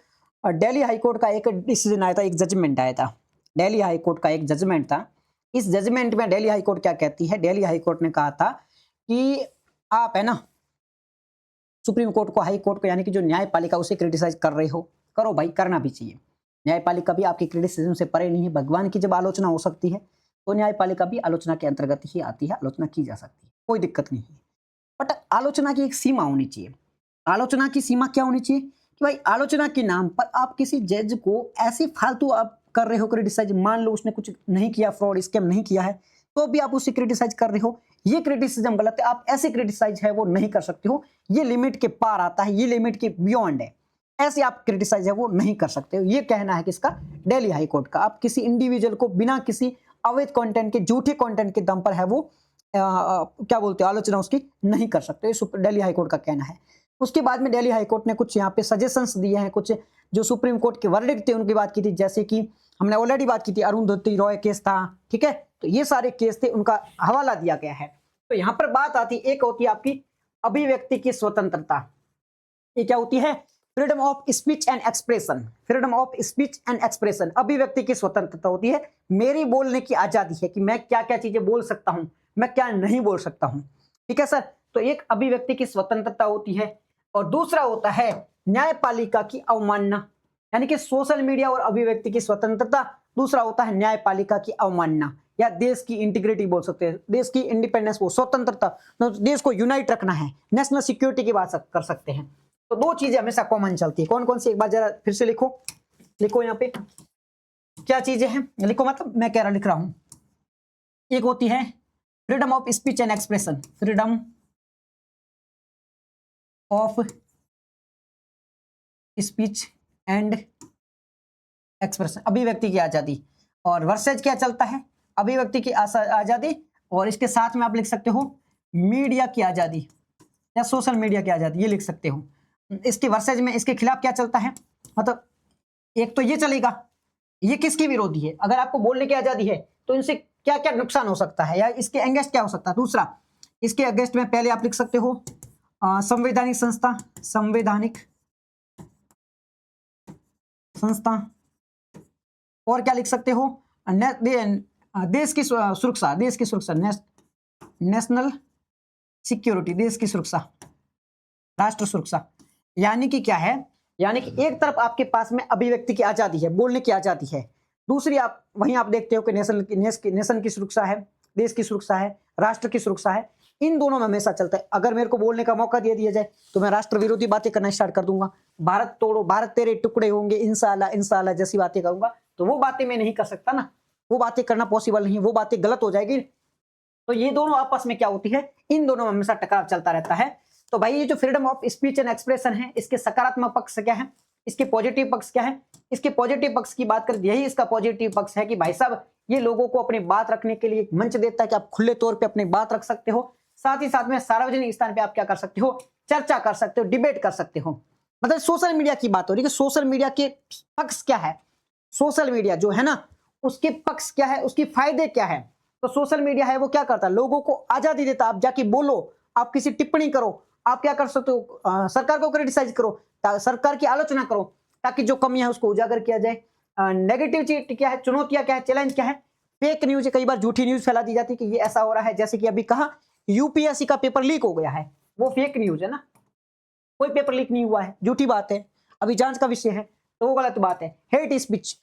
दिल्ली हाईकोर्ट का एक डिसीजन आया था, एक जजमेंट आया था, दिल्ली हाईकोर्ट का एक जजमेंट था। इस जजमेंट में दिल्ली हाईकोर्ट क्या कहती है, दिल्ली हाईकोर्ट ने कहा था कि आप है ना सुप्रीम कोर्ट को, हाई कोर्ट को, यानी कि जो न्यायपालिका उसे क्रिटिसाइज कर रहे हो, करो भाई, करना भी चाहिए। न्यायपालिका भी आपकी क्रिटिसिज्म से परे नहीं है। भगवान की जब आलोचना हो सकती है तो न्यायपालिका भी आलोचना के अंतर्गत ही आती है, आलोचना की जा सकती है, कोई दिक्कत नहीं है। बट आलोचना की एक सीमा होनी चाहिए। आलोचना की सीमा क्या होनी चाहिए कि भाई आलोचना के नाम पर आप किसी जज को ऐसे फालतू आप कर रहे हो क्रिटिसाइज, मान लो उसने कुछ नहीं किया, फ्रॉड स्कैम नहीं किया है, तो भी आप उसे क्रिटिसाइज कर रहे हो, ये क्रिटिसिज्म गलत है। आप ऐसे क्रिटिसाइज है वो नहीं कर सकते हो, ये लिमिट के पार आता है, ये लिमिट के बियॉन्ड है, ऐसे आप क्रिटिसाइज है वो नहीं कर सकते हो। ये कहना है किसका, दिल्ली हाई कोर्ट का। आप किसी इंडिविजुअल को बिना किसी अवैध कंटेंट के, झूठे कंटेंट के दम पर है वो क्या बोलते हैं, आलोचना उसकी नहीं कर सकते, दिल्ली हाई कोर्ट का कहना है। उसके बाद में दिल्ली हाई कोर्ट ने कुछ यहाँ पे सजेशंस दिए हैं, कुछ जो सुप्रीम कोर्ट के वर्डिक्ट थे उनकी बात की थी, जैसे कि हमने ऑलरेडी बात की थी, अरुंधति रॉय केस था, ठीक है, तो ये सारे केस थे, उनका हवाला दिया गया है। तो यहाँ पर बात आती, एक होती है आपकी अभिव्यक्ति की स्वतंत्रता, ये क्या होती है, freedom of speech and expression, freedom of speech and expression, अभिव्यक्ति की स्वतंत्रता होती है, मेरी बोलने की आजादी है कि मैं क्या क्या चीजें बोल सकता हूं, मैं क्या नहीं बोल सकता हूं, ठीक है सर। तो एक अभिव्यक्ति की स्वतंत्रता होती है, और दूसरा होता है न्यायपालिका की अवमानना, यानी कि सोशल मीडिया और अभिव्यक्ति की स्वतंत्रता, दूसरा होता है न्यायपालिका की अवमानना, या देश की इंटीग्रिटी बोल सकते हैं, देश की इंडिपेंडेंस को, स्वतंत्रता, तो देश को यूनाइट रखना है, नेशनल सिक्योरिटी की बात कर सकते हैं। तो दो चीजें हमेशा कॉमन चलती है, कौन कौन सी, एक बार जरा फिर से लिखो, लिखो यहाँ पे क्या चीजें हैं, लिखो, मतलब मैं कह रहा लिख रहा हूं। एक होती है freedom of speech and expression, freedom of speech and expression, अभिव्यक्ति की आजादी, और वर्सेज क्या चलता है, अभिव्यक्ति की आजादी, और इसके साथ में आप लिख सकते हो मीडिया की आजादी या सोशल मीडिया की आजादी, ये लिख सकते हो। इसके वर्सेज में इसके खिलाफ क्या चलता है, मतलब एक तो ये चलेगा, ये किसकी विरोधी है, अगर आपको बोलने की आजादी है तो इनसे क्या क्या नुकसान हो सकता है, या इसके अगेंस्ट क्या हो सकता है। दूसरा, इसके अगेंस्ट में पहले आप लिख सकते हो संवैधानिक संस्था, संवैधानिक संस्था, और क्या लिख सकते हो, देश की सुरक्षा, देश की सुरक्षा, नेशनल सिक्योरिटी, देश की सुरक्षा, राष्ट्र सुरक्षा। यानी कि क्या है, यानी कि एक तरफ आपके पास में अभिव्यक्ति की आजादी है, बोलने की आजादी है, दूसरी आप वहीं आप देखते हो कि नेशन की सुरक्षा है, देश की सुरक्षा है, राष्ट्र की सुरक्षा है, इन दोनों में हमेशा चलता है। अगर मेरे को बोलने का मौका दिया जाए तो मैं राष्ट्र विरोधी बातें करना स्टार्ट कर दूंगा, भारत तोड़ो, भारत तेरे टुकड़े होंगे, इंशाल्लाह इंशाल्लाह जैसी बातें करूंगा, तो वो बातें मैं नहीं कर सकता ना, वो बातें करना पॉसिबल नहीं, वो बातें गलत हो जाएगी। तो ये दोनों आपस में क्या होती है, इन दोनों में हमेशा टकराव चलता रहता है। तो भाई ये जो freedom of speech and expression है, इसके सकारात्मक पक्ष क्या है, इसके पॉजिटिव पक्ष क्या है। इसके पॉजिटिव पक्ष की बात करें, यही इसका पॉजिटिव पक्ष है कि भाई साहब ये लोगों को अपनी बात रखने के लिए एक मंच देता है कि आप खुले तौर पे अपनी बात रख सकते हो, साथ ही साथ में सार्वजनिक स्थान पे आप क्या कर सकते हो, चर्चा कर सकते हो, डिबेट कर सकते हो। मतलब सोशल मीडिया की बात हो रही है कि सोशल मीडिया के पक्ष क्या है, सोशल मीडिया जो है ना उसके पक्ष क्या है, उसके फायदे क्या है। तो सोशल मीडिया है वो क्या करता है, लोगों को आजादी देता है, आप जाके बोलो, आप किसी टिप्पणी करो, आप क्या कर सकते हो, सरकार को क्रिटिसाइज करो, सरकार की आलोचना करो, ताकि जो कमियां है उसको उजागर किया जाए। नेगेटिविटी क्या है, चुनौतियां क्या है, चैलेंज क्या है, फेक न्यूज है, कई बार झूठी न्यूज फैला दी जाती है कि ये ऐसा हो रहा है, जैसे कि अभी कहा यूपीएससी का पेपर लीक हो गया है, वो फेक न्यूज है ना, कोई पेपर लीक नहीं हुआ है, झूठी बात है, अभी जांच का विषय है, तो वो गलत बात है। हेट स्पीच,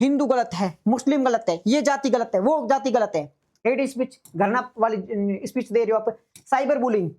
हिंदू गलत है, मुस्लिम गलत है, ये जाति गलत है, वो जाति गलत है। हेट स्पीच, घृणा वाली स्पीच दे रहे हो आप। साइबर बुलिंग,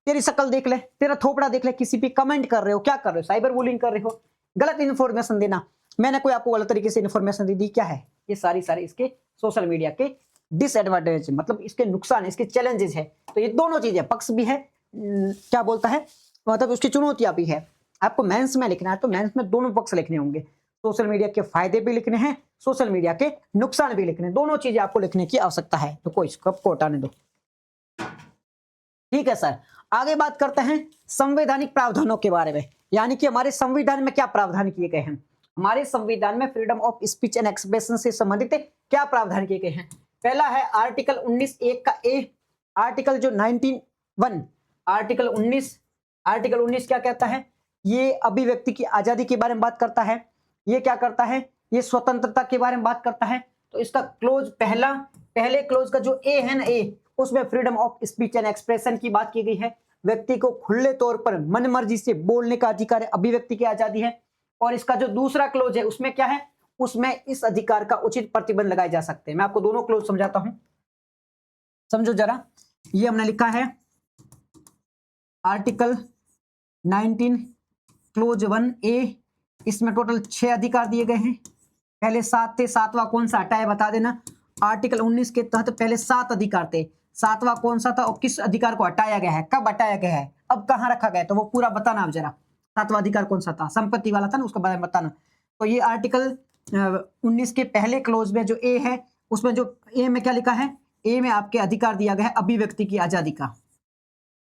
तेरी शक्ल देख ले, तेरा थोपड़ा देख ले, किसी पे कमेंट कर रहे हो, क्या कर रहे हो? साइबर बुलिंग कर रहे हो। गलत इन्फॉर्मेशन देना, मैंने कोई आपको गलत तरीके से इन्फॉर्मेशन दे दी, क्या है ये? सारी इसके सोशल मीडिया के डिसएडवांटेज, मतलब इसके नुकसान, इसके चैलेंजेस है। तो ये दोनों चीजें, पक्ष भी है, क्या बोलता है, मतलब उसकी चुनौतियां भी है। आपको मेंस में लिखना है तो मेंस में दोनों पक्ष लिखने होंगे, सोशल मीडिया के फायदे भी लिखने हैं, सोशल मीडिया के नुकसान भी लिखने हैं, दोनों चीजें आपको लिखने की आवश्यकता है। तो कोई इसको हटाने दो, ठीक है सर। आगे बात करते हैं संवैधानिक प्रावधानों के बारे में, यानी कि हमारे संविधान में क्या प्रावधान किए गए हैं। हमारे संविधान में freedom of speech and expression से संबंधित क्या प्रावधान किए गए हैं। पहला है आर्टिकल 19(1) का ए, आर्टिकल जो 19(1), आर्टिकल 19 क्या कहता है? ये अभिव्यक्ति की आजादी के बारे में बात करता है। ये क्या करता है? ये स्वतंत्रता के बारे में बात करता है। तो इसका क्लोज पहले क्लोज का जो ए है ना, ए, उसमें freedom of speech and expression की बात की गई है। व्यक्ति को खुले तौर पर मनमर्जी से बोलने का अधिकार है, अभिव्यक्ति की आजादी है। और इसका जो दूसरा क्लोज है उसमें क्या है? उसमें इस अधिकार का उचित प्रतिबंध लगाए जा सकते हैं। मैं आपको दोनों क्लोज समझाता हूं, समझो जरा। ये हमने लिखा है आर्टिकल 19 क्लोज 1(a), इसमें टोटल 6 अधिकार दिए गए हैं। पहले 7 थे, 7वां कौन सा हटा है बता देना। आर्टिकल 19 के तहत पहले 7 अधिकार थे, 7वां कौन सा था और किस अधिकार को हटाया गया है, कब हटाया गया है, अब कहां रखा गया है, तो वो पूरा बताना आप जरा। 7वां अधिकार कौन सा था? संपत्ति वाला था ना, उसका बारे में बताना। तो ये आर्टिकल 19 के पहले क्लोज में जो ए है, उसमें जो ए में क्या लिखा है? ए में आपके अधिकार दिया गया है अभिव्यक्ति की आजादी का,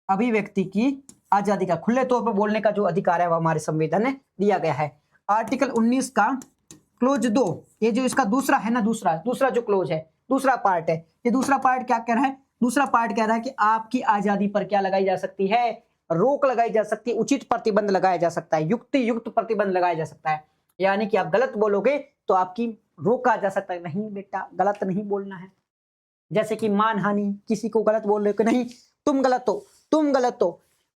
अभिव्यक्ति की आजादी का, खुले तौर पर बोलने का जो अधिकार है वो हमारे संविधान में दिया गया है। आर्टिकल 19 का क्लोज 2, ये जो इसका दूसरा है ना, दूसरा जो क्लोज है, दूसरा पार्ट है, ये दूसरा पार्ट क्या कह रहा है? दूसरा पार्ट कह रहा है कि आपकी आजादी पर क्या लगाई जा सकती है? रोक लगाई जा सकती है, उचित प्रतिबंध लगाया जा सकता है, युक्त प्रतिबंध लगाया जा सकता है। यानी कि आप गलत बोलोगे तो आपकी रोका जा सकता है, नहीं बेटा गलत नहीं बोलना है। जैसे कि मानहानि, किसी को गलत बोल रहे हो कि नहीं तुम गलत हो, तुम गलत हो,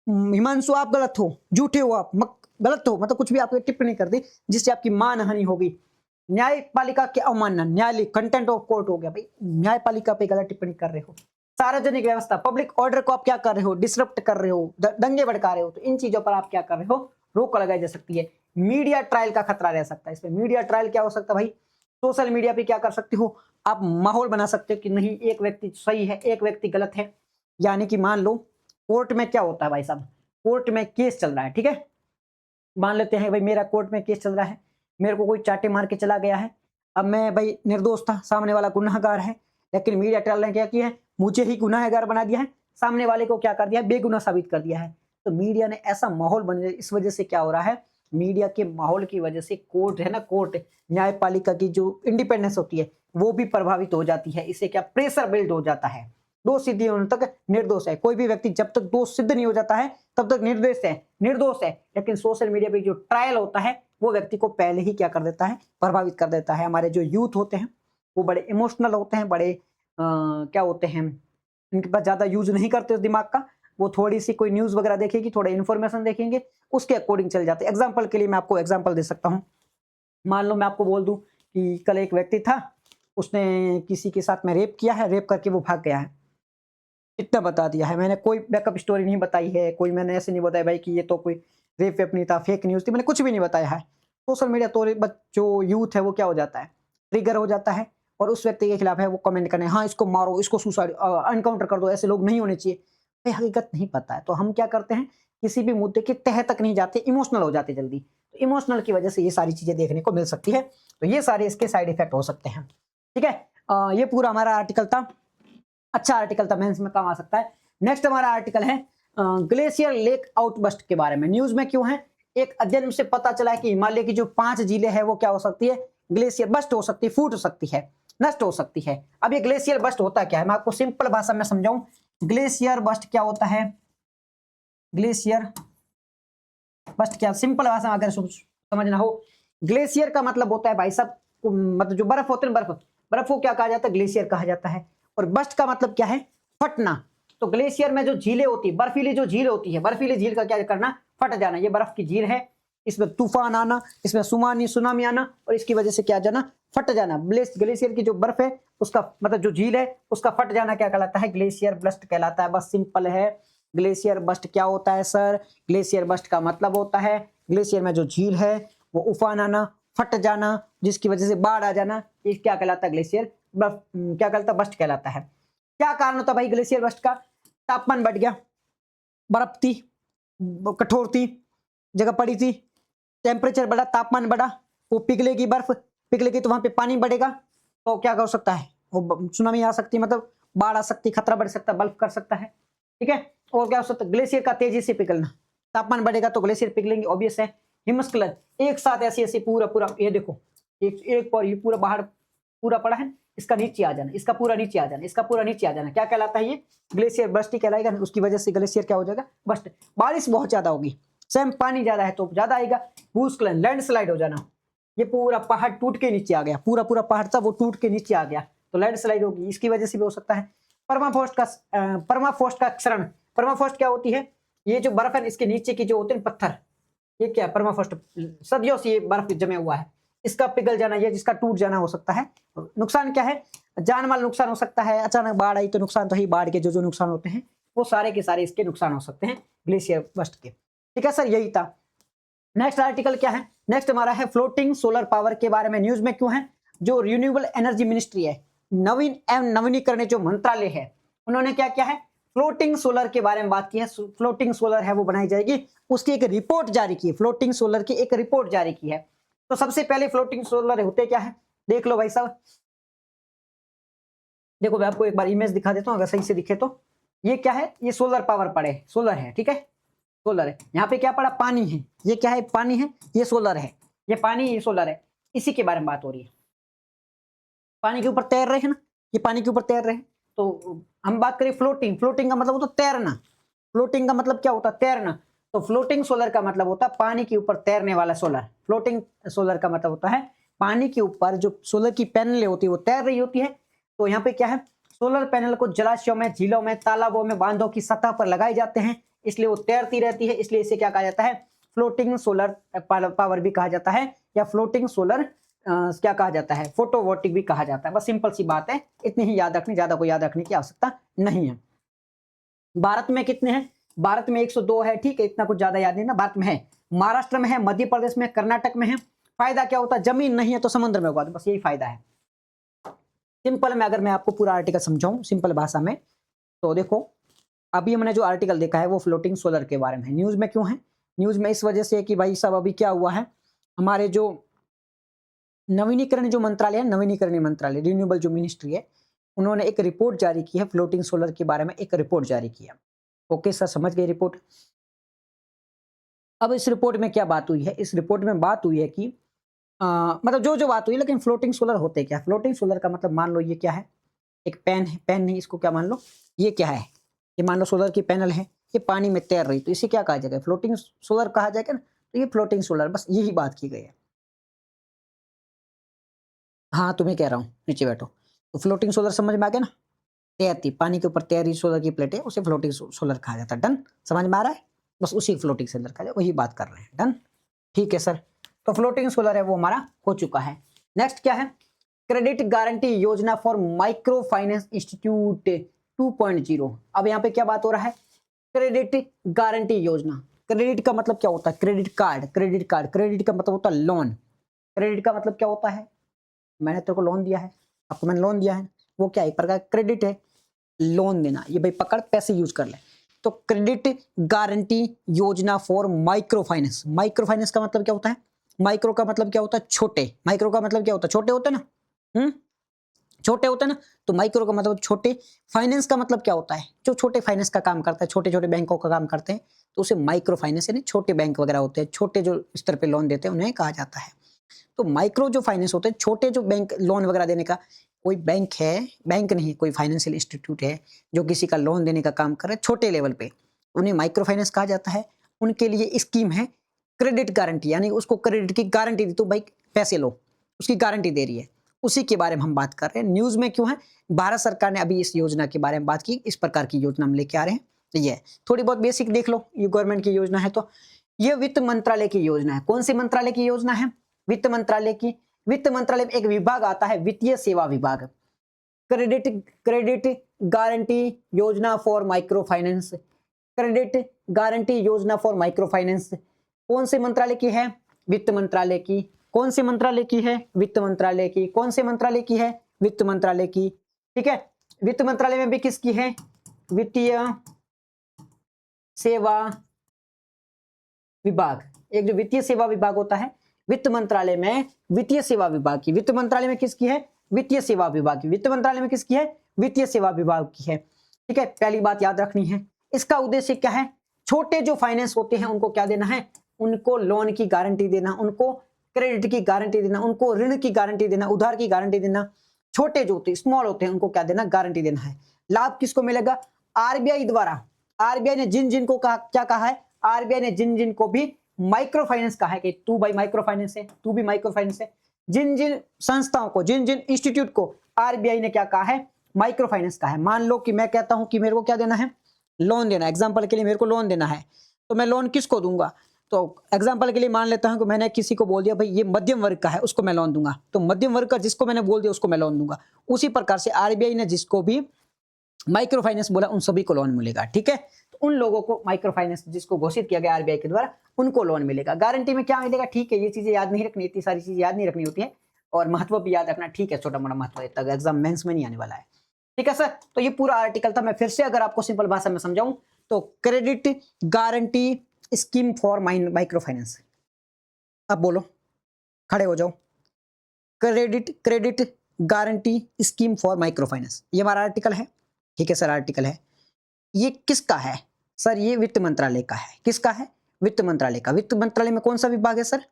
हिमांशु आप गलत हो, झूठे हो आप, गलत हो, मतलब कुछ भी आपको टिप्पणी कर दी जिससे आपकी मानहानि होगी। न्यायपालिका की अवमानना, न्यायालय, कंटेंट ऑफ कोर्ट हो गया भाई, न्यायपालिका पे गलत टिप्पणी कर रहे हो। सार्वजनिक व्यवस्था, पब्लिक ऑर्डर को आप क्या कर रहे हो? डिसरप्ट कर रहे हो, दंगे भड़का रहे हो, तो इन चीजों पर आप क्या कर रहे हो? रोक लगाई जा सकती है। मीडिया ट्रायल का खतरा रह सकता है इसमें। मीडिया ट्रायल क्या हो सकता है भाई? सोशल मीडिया पे क्या कर सकते हो आप? माहौल बना सकते हो कि नहीं एक व्यक्ति सही है, एक व्यक्ति गलत है। यानी कि मान लो कोर्ट में क्या होता है भाई साहब, कोर्ट में केस चल रहा है, ठीक है, मान लेते हैं भाई मेरा कोर्ट में केस चल रहा है, मेरे को कोई चाटे मार के चला गया है, अब मैं भाई निर्दोष था, सामने वाला गुनाहगार है, लेकिन मीडिया ट्रायल ने क्या किया है? मुझे ही गुनाहगार बना दिया है, सामने वाले को क्या कर दिया है? बेगुनाह साबित कर दिया है। तो मीडिया ने ऐसा माहौल बन, इस वजह से क्या हो रहा है? मीडिया के माहौल की वजह से कोर्ट है ना, कोर्ट न्यायपालिका की जो इंडिपेंडेंस होती है वो भी प्रभावित हो जाती है। इससे क्या प्रेशर बिल्ड हो जाता है, दोष सिद्ध होने तक निर्दोष है। कोई भी व्यक्ति जब तक दोष सिद्ध नहीं हो जाता है तब तक निर्दोष है। लेकिन सोशल मीडिया पे जो ट्रायल होता है वो व्यक्ति को पहले ही क्या कर देता है? प्रभावित कर देता है। हमारे जो यूथ होते हैं वो बड़े इमोशनल होते हैं, बड़े क्या होते हैं, इनके पास ज्यादा यूज नहीं करते उस दिमाग का। वो थोड़ी सी कोई न्यूज वगैरह देखेगी, थोड़ा इन्फॉर्मेशन देखेंगे, उसके अकॉर्डिंग चल जाते हैं। एग्जाम्पल के लिए मैं आपको एग्जाम्पल दे सकता हूँ। मान लो मैं आपको बोल दूं कि कल एक व्यक्ति था, उसने किसी के साथ में रेप किया है, रेप करके वो भाग गया है, इतना बता दिया है। मैंने कोई बैकअप स्टोरी नहीं बताई है, कोई मैंने ऐसे नहीं बताया भाई कि ये तो कोई रेप वेप नहीं था, फेक न्यूज थी, मैंने कुछ भी नहीं बताया है। सोशल मीडिया तो जो यूथ है वो क्या हो जाता है? ट्रिगर हो जाता है और उस व्यक्ति के खिलाफ है वो कमेंट करने, हाँ इसको मारो, इसको सुसाइड एनकाउंटर कर दो, ऐसे लोग नहीं होने चाहिए। भाई हकीकत नहीं पता है तो हम क्या करते हैं? किसी भी मुद्दे के तह तक नहीं जाते, इमोशनल हो जाते जल्दी। तो इमोशनल की वजह से ये सारी चीजें देखने को मिल सकती है। तो ये सारे इसके साइड इफेक्ट हो सकते हैं, ठीक है। ये पूरा हमारा आर्टिकल था, अच्छा आर्टिकल था, मेंस में काम आ सकता है। नेक्स्ट हमारा आर्टिकल है ग्लेशियर लेक आउटबस्ट के बारे में। न्यूज में क्यों है? एक अध्ययन से पता चला है कि हिमालय की जो 5 झीलें हैं वो क्या हो सकती है? ग्लेशियर बस्ट हो सकती है, फूट हो सकती है, नष्ट हो सकती है। अब ये ग्लेशियर बस्ट होता क्या है? मैं आपको सिंपल भाषा में समझाऊं। ग्लेशियर बस्ट क्या होता है? ग्लेशियर बस्ट क्या, सिंपल भाषा में अगर समझना हो, ग्लेशियर का मतलब होता है भाई साहब, मतलब जो बर्फ होते हैं, बर्फ को क्या कहा जाता है? ग्लेशियर कहा जाता है। और बस्ट का मतलब क्या है? फटना। तो ग्लेशियर में जो झीलें होती है, बर्फीली जो झील होती है, बर्फीली झील का क्या करना, फट जाना। ये बर्फ की झील है, इसमें तूफान आना, इसमें सुनामी आना और इसकी वजह से क्या जाना, फट जाना। ग्लेशियर की जो बर्फ है उसका मतलब जो झील है उसका फट जाना क्या कहलाता है, ग्लेशियर बर्स्ट कहलाता है। बस सिंपल है। ग्लेशियर बर्स्ट क्या होता है सर, ग्लेशियर बर्स्ट का मतलब होता है ग्लेशियर में जो झील है वो उफान आना, फट जाना, जिसकी वजह से बाढ़ आ जाना, ये क्या कहलाता है, ग्लेशियर क्या कहलाता है, बर्स्ट कहलाता है। क्या कारण होता है भाई ग्लेशियर बर्स्ट का, तापमान बढ़ गया, बर्फ थी, कठोर थी, जगह पड़ी थी, टेम्परेचर बढ़ा, तापमान बढ़ा, वो पिघलेगी, बर्फ पिघलेगी तो वहां पे पानी बढ़ेगा, तो क्या कर सकता है, वो सुनामी आ सकती है, मतलब बाढ़ आ सकती, खतरा बढ़ सकता है, बर्फ कर सकता है। ठीक है, और क्या हो सकता है, ग्लेशियर का तेजी से पिघलना, तापमान बढ़ेगा तो ग्लेशियर पिघलेंगे, ऑब्वियस है। हिमस्खलन, एक साथ ऐसे ऐसे पूरा पूरा, ये देखो एक पर ये पूरा बाहर पूरा पड़ा है, इसका नीचे आ जाना, इसका पूरा नीचे आ जाना, इसका पूरा नीचे आ जाना, क्या कहलाता है, ये ग्लेशियर बर्स्ट ही कहलाएगा। उसकी वजह से ग्लेशियर क्या हो जाएगा, बर्स्ट। बारिश बहुत ज्यादा होगी, सेम पानी ज्यादा है तो ज्यादा आएगा। भूस्खलन, लैंडस्लाइड हो जाना, ये पूरा पहाड़ टूट के नीचे आ गया, पूरा पूरा पहाड़ था वो टूट के नीचे आ गया तो लैंडस्लाइड होगी, इसकी वजह से भी हो सकता है। परमाफ्रॉस्ट का क्षरण, परमाफ्रॉस्ट क्या होती है, ये जो बर्फ है इसके नीचे की जो होते हैं पत्थर, ये क्या है, परमाफ्रॉस्ट, सदियों से ये बर्फ जमे हुआ है, इसका पिघल जाना, ये जिसका टूट जाना हो सकता है। नुकसान क्या है, जान माल नुकसान हो सकता है, अचानक बाढ़ आई तो नुकसान तो ही, बाढ़ के जो नुकसान होते हैं वो सारे के सारे इसके नुकसान हो सकते हैं ग्लेशियर बर्स्ट के। ठीक है सर, यही था। नेक्स्ट आर्टिकल क्या है, नेक्स्ट हमारा है फ्लोटिंग सोलर पावर के बारे में। न्यूज में क्यों है, जो रिन्यूएबल एनर्जी मिनिस्ट्री है, नवीन एवं नवीनीकरण जो मंत्रालय है, उन्होंने क्या किया है, फ्लोटिंग सोलर के बारे में बात की है। फ्लोटिंग सोलर है वो बनाई जाएगी, उसकी एक रिपोर्ट जारी की है, फ्लोटिंग सोलर की एक रिपोर्ट जारी की है। तो सबसे पहले फ्लोटिंग सोलर होते क्या है, देख लो भाई साहब, देखो मैं आपको एक बार इमेज दिखा देता हूं अगर सही से दिखे तो। ये क्या है, ये सोलर पावर पड़े, सोलर है, ठीक है, सोलर है। यहाँ पे क्या पड़ा, पानी है, ये क्या है, पानी है, ये सोलर है, ये पानी, ये सोलर है, इसी के बारे में बात हो रही है। पानी के ऊपर तैर रहे हैं ना, ये पानी के ऊपर तैर रहे हैं, तो हम बात करें फ्लोटिंग, फ्लोटिंग का मतलब होता है तैरना, फ्लोटिंग का मतलब क्या होता है, तैरना। तो फ्लोटिंग सोलर का मतलब होता है पानी के ऊपर तैरने वाला सोलर। फ्लोटिंग सोलर का मतलब होता है पानी के ऊपर जो सोलर की पैनलें होती है वो तैर रही होती है। तो यहाँ पे क्या है, सोलर पैनल को जलाशयों में, झीलों में, तालाबों में, बांधों की सतह पर लगाए जाते हैं, इसलिए वो तैरती रहती है, इसलिए इसे क्या कहा जाता है, फ्लोटिंग सोलर पावर भी कहा जाता है, या फ्लोटिंग सोलर क्या कहा जाता है, फोटोवोल्टिक भी कहा जाता है। बस सिंपल सी बात है, इतनी ही याद रखनी, ज्यादा कोई याद रखने की आवश्यकता नहीं है। भारत में कितने हैं, भारत में 102 है, ठीक है, इतना कुछ ज्यादा याद नहीं ना। भारत में है, महाराष्ट्र में है, मध्य प्रदेश में, कर्नाटक में है। फायदा क्या होता है, जमीन नहीं है तो समुद्र में होगा, तो बस यही फायदा है। सिंपल में अगर मैं आपको पूरा आर्टिकल समझाऊं सिंपल भाषा में, तो देखो अभी हमने जो आर्टिकल देखा है वो फ्लोटिंग सोलर के बारे में है। न्यूज में क्यों है, न्यूज में इस वजह से कि भाई साहब अभी क्या हुआ है, हमारे जो नवीनीकरण जो मंत्रालय है, नवीनीकरण मंत्रालय, रिन्यूएबल जो मिनिस्ट्री है, उन्होंने एक रिपोर्ट जारी की है फ्लोटिंग सोलर के बारे में, एक रिपोर्ट जारी की है। ओके सर, समझ गए रिपोर्ट। अब इस रिपोर्ट में क्या बात हुई है, इस रिपोर्ट में बात हुई है कि मतलब जो जो बात हुई, लेकिन फ्लोटिंग सोलर होते क्या, फ्लोटिंग सोलर का मतलब मान लो ये क्या है, एक पेन है, पेन नहीं, इसको क्या मान लो, ये क्या है, ये मान लो सोलर की पैनल है, ये पानी में तैर रही, तो इसे क्या कहा जाएगा, फ्लोटिंग सोलर कहा जाएगा ना। तो ये फ्लोटिंग सोलर, बस यही बात की गई है। हाँ तुम्हें कह रहा हूँ, नीचे बैठो। तो फ्लोटिंग सोलर समझ में आ गया ना, तैरती, पानी के ऊपर तैर रही सोलर की प्लेट है, उसे फ्लोटिंग सोलर कहा जाता है। डन, समझ में आ रहा है, बस उसी फ्लोटिंग सोलर कहा जाए, वही बात कर रहे हैं। डन, ठीक है सर। तो फ्लोटिंग सोलर है वो हमारा हो चुका है। नेक्स्ट क्या है, क्रेडिट गारंटी योजना फॉर माइक्रो फाइनेंस इंस्टीट्यूट 2.0। अब यहाँ पे क्या बात हो रहा है, क्रेडिट गारंटी योजना। क्रेडिट का मतलब क्या होता है, credit card, credit card, credit का मतलब होता है लोन। क्रेडिट का मतलब क्या होता है, मैंने तेरे को लोन दिया है, आपको मैंने लोन दिया है, वो क्या एक प्रकार क्रेडिट है, लोन देना, ये भाई पकड़ पैसे यूज कर ले। तो क्रेडिट गारंटी योजना for micro finance. Micro finance का मतलब क्या होता है, माइक्रो का मतलब क्या होता है, छोटे, माइक्रो का मतलब क्या होता है, छोटे होते हैं ना, छोटे होते हैं ना, तो माइक्रो का मतलब छोटे। फाइनेंस का मतलब क्या होता है, जो छोटे फाइनेंस का काम करता है, छोटे छोटे बैंकों का काम करते हैं, तो उसे माइक्रो फाइनेंस यानी छोटे बैंक वगैरह होते हैं, छोटे जो स्तर पे लोन देते हैं उन्हें कहा जाता है। तो माइक्रो जो फाइनेंस होते हैं, छोटे जो बैंक लोन वगैरह देने का, कोई बैंक है, बैंक नहीं, कोई फाइनेंशियल इंस्टीट्यूट है जो किसी का लोन देने का काम कर रहा है छोटे लेवल पे, उन्हें माइक्रो फाइनेंस कहा जाता है। उनके लिए स्कीम है क्रेडिट गारंटी, यानी उसको क्रेडिट की गारंटी दी, तो भाई पैसे लो, उसकी गारंटी दे रही है। उसी के बारे में हम बात कर रहे हैं। न्यूज में क्यों है? भारत सरकार ने अभी इस योजना के बारे में बात की, इस प्रकार की योजना हम लेके आ रहे हैं। तो ये थोड़ी बहुत बेसिक देख लो, ये गवर्नमेंट की योजना है। तो ये वित्त मंत्रालय की योजना है। कौन सी मंत्रालय की योजना है? वित्त मंत्रालय की। वित्त मंत्रालय में एक विभाग आता है, वित्तीय सेवा विभाग। क्रेडिट गारंटी योजना for micro finance, credit guarantee योजना फॉर माइक्रो फाइनेंस कौन से मंत्रालय की है? वित्त मंत्रालय की। कौन से मंत्रालय की है? वित्त मंत्रालय की। कौन से मंत्रालय की है? वित्त मंत्रालय की। ठीक है, वित्त मंत्रालय में भी किसकी है? वित्तीय सेवा विभाग। एक जो वित्तीय सेवा विभाग होता है वित्त मंत्रालय में, वित्तीय सेवा विभाग की। वित्त मंत्रालय में किसकी है? वित्तीय सेवा विभाग की। वित्त मंत्रालय में किसकी है? वित्तीय सेवा विभाग की है। ठीक है, पहली बात याद रखनी है। इसका उद्देश्य क्या है? छोटे जो फाइनेंस होते हैं उनको क्या देना है? उनको लोन की गारंटी देना, उनको क्रेडिट की गारंटी देना, उनको ऋण की गारंटी देना, उधार की गारंटी देना। छोटे जो होते हैं, स्मॉल होते हैं, उनको क्या देना? गारंटी देना है। लाभ किसको मिलेगा? आरबीआई द्वारा। आरबीआई ने जिन जिन को कहा, क्या कहा है? आरबीआई ने जिन जिन को भी माइक्रो फाइनेंस कहा है कि तू भाई माइक्रो फाइनेंस है, तू भी माइक्रो फाइनेंस है। जिन जिन संस्थाओं को, जिन जिन इंस्टीट्यूट को आरबीआई ने क्या कहा है? माइक्रो फाइनेंस कहा है। मान लो कि मैं कहता हूं कि मेरे को क्या देना है? लोन देना है। एग्जाम्पल के लिए मेरे को लोन देना है, तो मैं लोन किसको दूंगा? तो एग्जाम्पल के लिए मान लेता हूं कि मैंने किसी को बोल दिया भाई ये मध्यम वर्ग का है, उसको मैं लोन दूंगा। तो मध्यम वर्ग का जिसको मैंने बोल दिया उसको मैं लोन दूंगा। उसी प्रकार से आरबीआई ने जिसको भी माइक्रो फाइनेंस बोला उन सभी को लोन मिलेगा। ठीक है, तो उन लोगों को माइक्रो फाइनेंस जिसको घोषित किया गया आरबीआई के द्वारा, उनको लोन मिलेगा। गारंटी में क्या मिलेगा? ठीक है, ये चीजें याद नहीं रखनी, इतनी सारी चीजें याद नहीं रखनी होती है, और महत्व भी याद रखना। ठीक है, छोटा मोटा महत्व है, तक एग्जाम मेंस में नहीं आने वाला है। ठीक है सर, तो ये पूरा आर्टिकल था। मैं फिर से अगर आपको सिंपल भाषा में समझाऊं तो credit guarantee scheme for micro finance. अब बोलो, खड़े हो जाओ। Credit guarantee scheme for micro finance, ये हमारा आर्टिकल है। ठीक है सर, आर्टिकल है। ये किसका है सर? ये वित्त मंत्रालय का है। किसका है? वित्त मंत्रालय का। वित्त मंत्रालय में कौन सा विभाग है सर?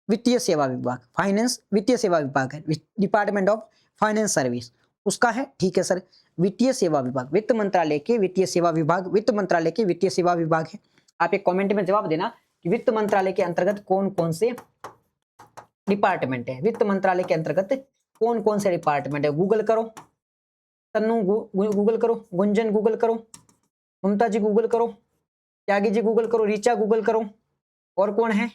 वित्तीय सेवा विभाग। फाइनेंस वित्तीय सेवा विभाग है, डिपार्टमेंट ऑफ फाइनेंस सर्विस उसका है। ठीक है सर, वित्तीय सेवा विभाग, वित्त मंत्रालय के वित्तीय सेवा विभाग, वित्त मंत्रालय के वित्तीय सेवा विभाग है। आप एक कमेंट में जवाब देना कि वित्त मंत्रालय के अंतर्गत कौन कौन से डिपार्टमेंट है। वित्त मंत्रालय के अंतर्गत कौन कौन से डिपार्टमेंट है? गूगल करो, तन्नू गूगल करो, गुंजन गूगल करो, ममता जी गूगल करो, त्यागी जी गूगल करो, रीचा गूगल करो, और कौन है?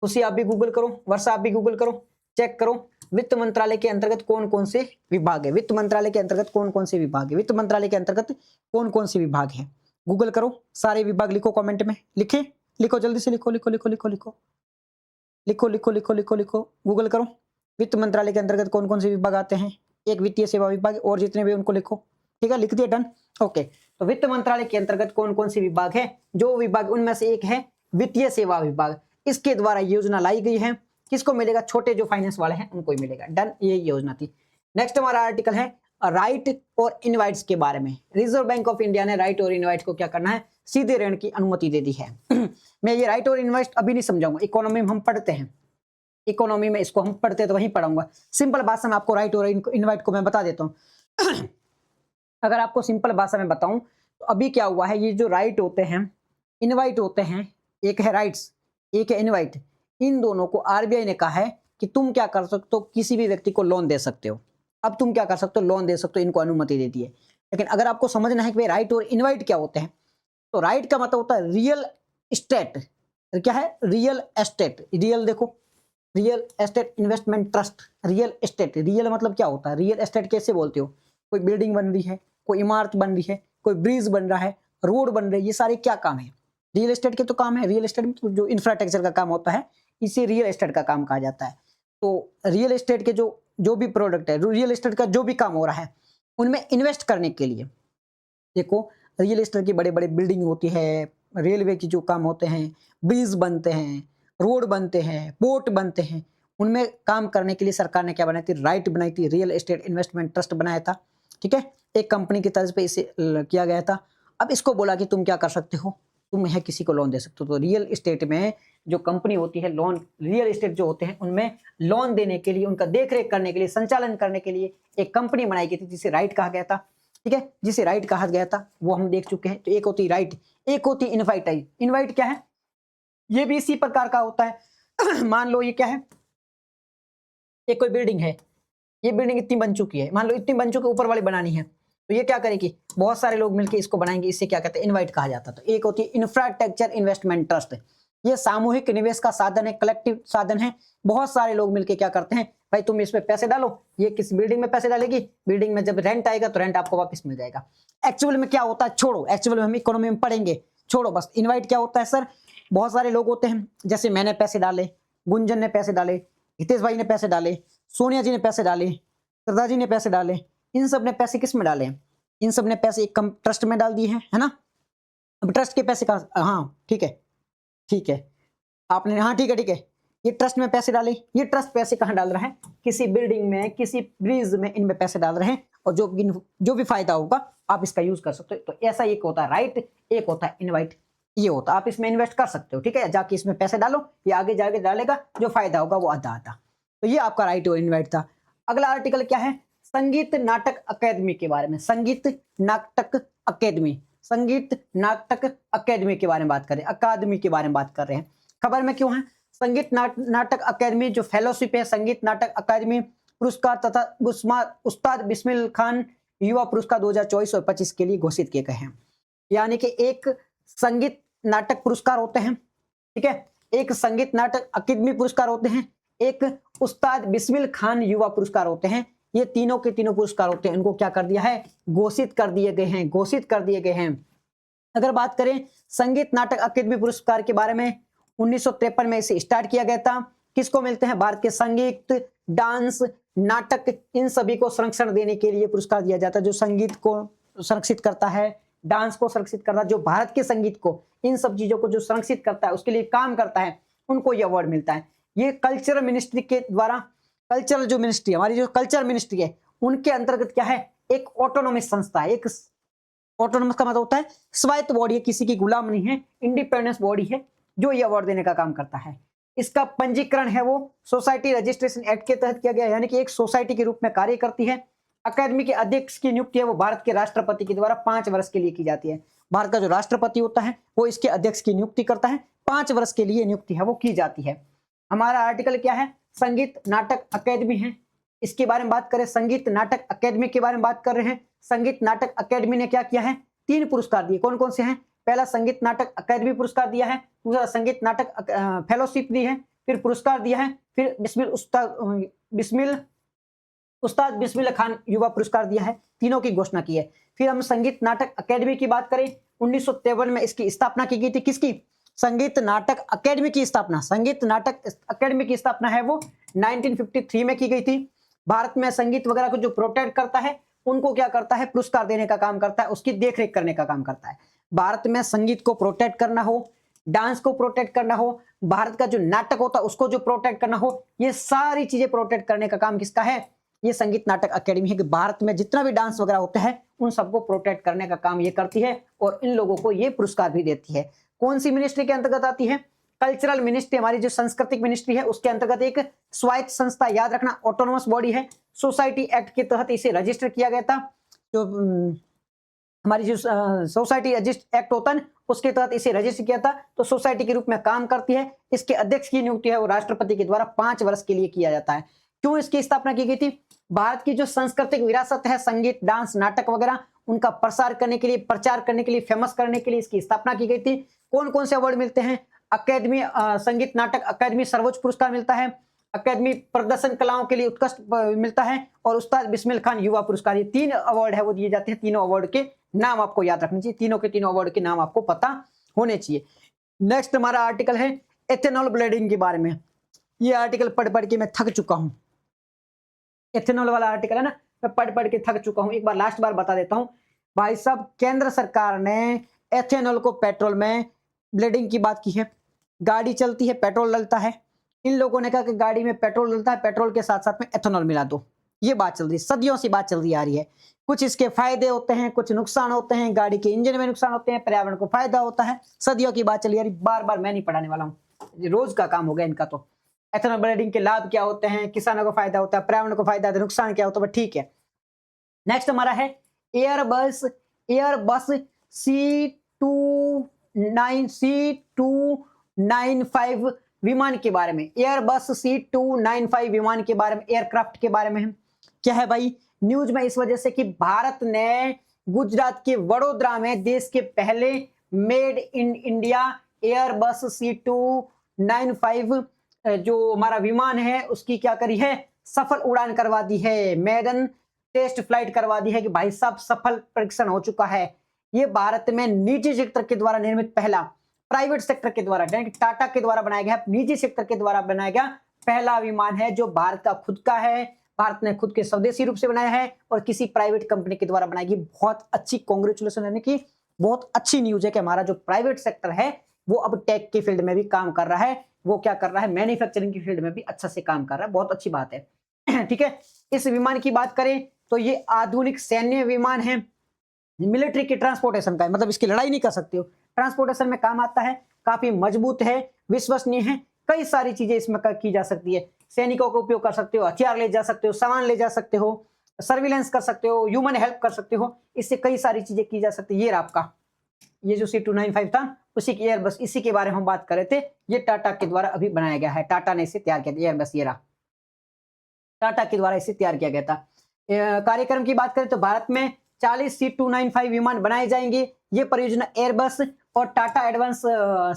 खुशी आप भी गूगल करो, वर्षा आप भी गूगल करो, चेक करो वित्त मंत्रालय के अंतर्गत कौन कौन से विभाग है। वित्त मंत्रालय के अंतर्गत कौन कौन से विभाग है? वित्त मंत्रालय के अंतर्गत कौन कौन से विभाग है? गूगल करो, सारे विभाग लिखो, कमेंट में लिखे, लिखो जल्दी से, लिखो लिखो लिखो लिखो लिखो लिखो लिखो लिखो लिखो लिखो, गूगल करो। वित्त मंत्रालय के अंतर्गत कौन कौन से विभाग आते हैं? एक वित्तीय सेवा विभाग, और जितने भी उनको लिखो। ठीक है, लिख दिया, डन। ओके, तो वित्त मंत्रालय के अंतर्गत कौन कौन से विभाग है? जो विभाग, उनमें से एक है वित्तीय सेवा विभाग। इसके द्वारा योजना लाई गई है। किसको मिलेगा? छोटे जो फाइनेंस वाले हैं उनको ही मिलेगा। डन, ये योजना थी। नेक्स्ट हमारा आर्टिकल है राइट और इनवाइट्स के बारे में। रिजर्व बैंक ऑफ इंडिया ने राइट और इनवाइट्स को क्या करना है? सीधे ऋण की अनुमति दे दी है। मैं ये राइट और इनवाइट्स अभी नहीं समझाऊंगा, इकोनॉमी में हम पढ़ते हैं, इकोनॉमी में इसको हम पढ़ते हैं तो वहीं पढ़ाऊंगा। सिंपल भाषा में आपको राइट और इनवाइट को मैं बता देता हूँ। अगर आपको सिंपल भाषा में बताऊं तो अभी क्या हुआ है, ये जो राइट होते हैं, इनवाइट होते हैं, एक है राइट्स, एक है इनवाइट। इन दोनों को आरबीआई ने कहा है कि तुम क्या कर सकते हो? किसी भी व्यक्ति को लोन दे सकते हो। अब तुम क्या कर सकते हो? लोन दे सकते हो, इनको अनुमति दे दी है। लेकिन अगर आपको समझना है कि भाई राइट और इनवाइट क्या होते हैं, तो राइट का मतलब होता है रियल एस्टेट। क्या है? Real estate. रियल देखो, real estate investment trust. Real estate, real मतलब क्या होता है? रियल एस्टेट कैसे बोलते हो? कोई बिल्डिंग बन रही है, कोई इमारत बन रही है, कोई ब्रिज बन रहा है, रोड बन रही है, ये सारे क्या काम है? रियल एस्टेट के तो काम है। रियल एस्टेट में जो इंफ्रास्ट्रक्चर का काम होता है इसे रियल एस्टेट का काम कहा जाता है। तो रियल एस्टेट के जो भी प्रोडक्ट है, रियल एस्टेट का जो भी काम हो रहा है, उनमें इन्वेस्ट करने के लिए, देखो रियल एस्टेट की बड़े बड़े बिल्डिंग होती है, रेलवे की जो काम होते हैं, ब्रिज बनते हैं, रोड बनते हैं, पोर्ट बनते हैं, उनमें काम करने के लिए सरकार ने क्या बनाई थी? राइट बनाई थी, रियल एस्टेट इन्वेस्टमेंट ट्रस्ट बनाया था। ठीक है, एक कंपनी की तर्ज पे इसे किया गया था। अब इसको बोला कि तुम क्या कर सकते हो? तुम है किसी को लोन दे सकते हो। तो रियल एस्टेट में जो कंपनी होती है, लोन, रियल एस्टेट जो होते हैं उनमें लोन देने के लिए, उनका देखरेख करने के लिए, संचालन करने के लिए एक कंपनी बनाई गई थी जिसे राइट कहा गया था। ठीक है, जिसे राइट कहा गया था वो हम देख चुके हैं। तो एक होती राइट, एक होती इनवाइट। इनवाइट क्या है? ये भी इसी प्रकार का होता है। मान लो ये क्या है? एक कोई बिल्डिंग है, ये बिल्डिंग इतनी बन चुकी है, मान लो इतनी बन चुकी है, ऊपर वाली बनानी है, तो ये क्या करेगी, बहुत सारे लोग मिलकर इसको बनाएंगे, इसे क्या कहते हैं, इनवाइट कहा जाता है। तो एक होती है इंफ्रास्ट्रक्चर इन्वेस्टमेंट ट्रस्ट, ये सामूहिक निवेश का साधन है, कलेक्टिव साधन है। बहुत सारे लोग मिलकर क्या करते हैं, भाई तुम इसमें पैसे डालो, ये किस बिल्डिंग में पैसे डालेगी, बिल्डिंग में जब रेंट आएगा तो रेंट आपको वापस मिल जाएगा। एक्चुअल में क्या होता है, छोड़ो, एक्चुअल में हम इकोनॉमी में पढ़ेंगे, छोड़ो बस। इनवाइट क्या होता है सर, बहुत सारे लोग होते हैं, जैसे मैंने पैसे डाले, गुंजन ने पैसे डाले, हितेश भाई ने पैसे डाले, सोनिया जी ने पैसे डाले, श्रद्धा जी ने पैसे डाले, इन सब ने पैसे किस में डाले हैं, इन सब ने पैसे एक ट्रस्ट में डाल दिए हैं, है ना। अब ट्रस्ट के पैसे कहाँ, हाँ ठीक है, ठीक है आपने, हाँ ठीक है ठीक है, ये ट्रस्ट में पैसे डाले, ये ट्रस्ट पैसे कहाँ डाल रहा है, किसी बिल्डिंग में, किसी ब्रिज में, इनमें पैसे डाल रहे हैं, और जो भी फायदा होगा आप इसका यूज कर सकते हो। तो ऐसा एक होता है राइट, एक होता है इनवाइट, ये होता है आप इसमें इन्वेस्ट कर सकते हो, ठीक है, जाके इसमें पैसे डालो, ये आगे जाके डालेगा, जो फायदा होगा वो आधा आधा। तो ये आपका राइट और इनवाइट था। अगला आर्टिकल क्या है, संगीत नाटक अकेदमी के बारे में, संगीत नाटक अकेदमी, संगीत नाटक अकेदमी के बारे में बात करें, अकादमी के बारे में बात कर रहे हैं। खबर में क्यों है, संगीत नाटक अकेदमी जो फेलोशिप है, संगीत नाटक अकादमी पुरस्कार तथा उस्ताद बिस्मिल खान युवा पुरस्कार 2024 और 25 के लिए घोषित किए गए हैं। यानी कि एक संगीत नाटक पुरस्कार होते हैं, ठीक है, एक संगीत नाटक अकादमी पुरस्कार होते हैं, एक उस्ताद बिस्मिल खान युवा पुरस्कार होते हैं। ये तीनों के तीनों पुरस्कार होते हैं, इनको क्या कर दिया है, घोषित कर दिए गए हैं, घोषित कर दिए गए हैं। अगर बात करें संगीत नाटक अकादमी पुरस्कार के बारे में, 1953 में इसे स्टार्ट किया गया था। किसको मिलते हैं, भारत के संगीत, डांस, नाटक, इन सभी को संरक्षण देने के लिए पुरस्कार दिया जाता है। जो संगीत को संरक्षित करता है, डांस को संरक्षित करता है, जो भारत के संगीत को, इन सब चीजों को जो संरक्षित करता है, उसके लिए काम करता है, उनको यह अवार्ड मिलता है। ये कल्चरल मिनिस्ट्री के द्वारा, कल्चरल जो मिनिस्ट्री, हमारी जो कल्चर मिनिस्ट्री है, उनके अंतर्गत क्या है, एक ऑटोनोमस संस्था है। एक ऑटोनोमस का मतलब होता है स्वायत्त बॉडी है, किसी की गुलाम नहीं है, इंडिपेंडेंस बॉडी है, जो ये अवार्ड देने का काम करता है। इसका पंजीकरण है वो सोसाइटी रजिस्ट्रेशन एक्ट के तहत किया गया, यानी कि एक सोसाइटी के रूप में कार्य करती है। अकादमी के अध्यक्ष की नियुक्ति है वो भारत के राष्ट्रपति के द्वारा 5 वर्ष के लिए की जाती है। भारत का जो राष्ट्रपति होता है वो इसके अध्यक्ष की नियुक्ति करता है, 5 वर्ष के लिए नियुक्ति है वो की जाती है। हमारा आर्टिकल क्या है, संगीत नाटक अकादमी है, इसके बारे में बात करें, संगीत नाटक अकादमी के बारे में बात कर रहे हैं। संगीत नाटक अकादमी ने क्या किया है, 3 पुरस्कार दिए, कौन कौन से हैं, पहला संगीत नाटक अकादमी पुरस्कार दिया है, दूसरा संगीत नाटक फेलोशिप दी है, फिर पुरस्कार दिया है, फिर उस्ताद बिस्मिल खान युवा पुरस्कार दिया है, तीनों की घोषणा की है। फिर हम संगीत नाटक अकादमी की बात करें, 1953 में इसकी स्थापना की गई थी, किसकी, संगीत नाटक अकादमी की स्थापना, संगीत नाटक अकादमी की स्थापना है वो 1953 में की गई थी। भारत में संगीत वगैरह को जो प्रोटेक्ट करता है, उनको क्या करता है, पुरस्कार देने का काम करता है, उसकी देखरेख करने का काम करता है। भारत में संगीत को प्रोटेक्ट करना हो, डांस को प्रोटेक्ट करना हो, भारत का जो नाटक होता है उसको जो प्रोटेक्ट करना हो, ये सारी चीजें प्रोटेक्ट करने का काम किसका है, ये संगीत नाटक अकादमी है। कि भारत में जितना भी डांस वगैरह होते हैं उन सबको प्रोटेक्ट करने का काम ये करती है, और इन लोगों को ये पुरस्कार भी देती है। कौन सी मिनिस्ट्री के अंतर्गत आती है, कल्चरल मिनिस्ट्री, हमारी जो सांस्कृतिक मिनिस्ट्री है उसके अंतर्गत एक स्वायत्त संस्था, याद रखना ऑटोनोमस बॉडी है। सोसाइटी एक्ट के तहत इसे रजिस्टर किया गया था, जो हमारी जो सोसाइटी एक्ट होता है उसके तहत इसे रजिस्टर किया था, तो सोसाइटी के रूप में काम करती है। इसके अध्यक्ष की नियुक्ति है वो राष्ट्रपति के द्वारा 5 वर्ष के लिए किया जाता है। क्यों इसकी स्थापना की गई थी, भारत की जो सांस्कृतिक विरासत है, संगीत, डांस, नाटक वगैरह, उनका प्रसार करने के लिए, प्रचार करने के लिए, फेमस करने के लिए इसकी स्थापना की गई थी। कौन कौन से अवार्ड मिलते हैं, अकादमी, संगीत नाटक अकादमी सर्वोच्च पुरस्कार मिलता है, अकादमी प्रदर्शन कलाओं के लिए उत्कृष्ट मिलता है, और उस्ताद बिस्मिल खान युवा पुरस्कार, ये 3 अवार्ड है वो दिए जाते हैं। तीनों अवार्ड के नाम आपको याद रखने चाहिए, तीनों के तीनों अवार्ड के नाम आपको पता होने चाहिए। नेक्स्ट हमारा आर्टिकल है एथेनॉल ब्लेंडिंग के बारे में। ये आर्टिकल पढ़ पढ़ के मैं थक चुका हूं, एथेनॉल वाला आर्टिकल है ना, मैं पढ़ पढ़ के थक चुका हूं। एक बार लास्ट बार बता देता हूं भाई साहब, केंद्र सरकार ने एथेनॉल को पेट्रोल में ब्लेंडिंग की बात की है। गाड़ी चलती है, पेट्रोल डलता है, इन लोगों ने कहा कि गाड़ी में पेट्रोल डलता है, पेट्रोल के साथ साथ में एथेनॉल मिला दो। ये बात चल रही है, सदियों से बात चल रही आ रही है। कुछ इसके फायदे होते हैं, कुछ नुकसान होते हैं, गाड़ी के इंजन में नुकसान होते हैं, पर्यावरण को फायदा होता है, सदियों की बात चली आ रही। बार बार मैं नहीं पढ़ाने वाला हूँ, रोज का काम हो गया इनका। तो एथेनॉल ब्लेंडिंग के लाभ क्या होते हैं, किसानों को फायदा होता है, पर्यावरण को फायदा होता है, नुकसान क्या होता है, ठीक है। नेक्स्ट हमारा है एयरबस C295 विमान के बारे में, एयरबस C295 विमान के बारे में, एयरक्राफ्ट के बारे में है। क्या है भाई न्यूज में? इस वजह से कि भारत ने गुजरात के वडोदरा में देश के पहले made in India Airbus C295 जो हमारा विमान है उसकी क्या करी है, सफल उड़ान करवा दी है, मेडन टेस्ट फ्लाइट करवा दी है कि भाई साहब सफल परीक्षण हो चुका है। ये भारत में निजी सेक्टर के द्वारा निर्मित पहला, प्राइवेट सेक्टर के द्वारा टाटा के द्वारा बनाया गया, निजी सेक्टर के द्वारा बनाया गया पहला विमान है जो भारत का खुद का है, भारत ने खुद के स्वदेशी रूप से बनाया है और किसी प्राइवेट कंपनी के द्वारा बनाई गई। बहुत अच्छी कांग्रेचुलेशन, यानी कि बहुत अच्छी न्यूज है कि हमारा जो प्राइवेट सेक्टर है वो अब टेक के फील्ड में भी काम कर रहा है, वो क्या कर रहा है, मैन्युफैक्चरिंग की फील्ड में भी अच्छा से काम कर रहा है। बहुत अच्छी बात है। ठीक है, इस विमान की बात करें तो ये आधुनिक सैन्य विमान है, मिलिट्री की ट्रांसपोर्टेशन का है, मतलब इसकी लड़ाई नहीं कर सकते हो, ट्रांसपोर्टेशन में काम आता है, काफी मजबूत है, विश्वसनीय है, कई सारी चीजें इसमें की जा सकती है। सैनिकों का उपयोग कर सकते हो, हथियार ले जा सकते हो, सामान ले जा सकते हो, सर्विलेंस कर सकते हो, ह्यूमन हेल्प कर सकते हो, इससे कई सारी चीजें की जा सकती है। ये आपका ये जो C295 था उसी की एयरबस, इसी के बारे में हम बात कर रहे थे। ये टाटा के द्वारा अभी बनाया गया है, टाटा ने इसे तैयार किया था, एयरबस ये रहा, टाटा के द्वारा इसे तैयार किया गया था। कार्यक्रम की बात करें तो भारत में 40 C295 विमान बनाए जाएंगे। ये परियोजना एयरबस और टाटा एडवांस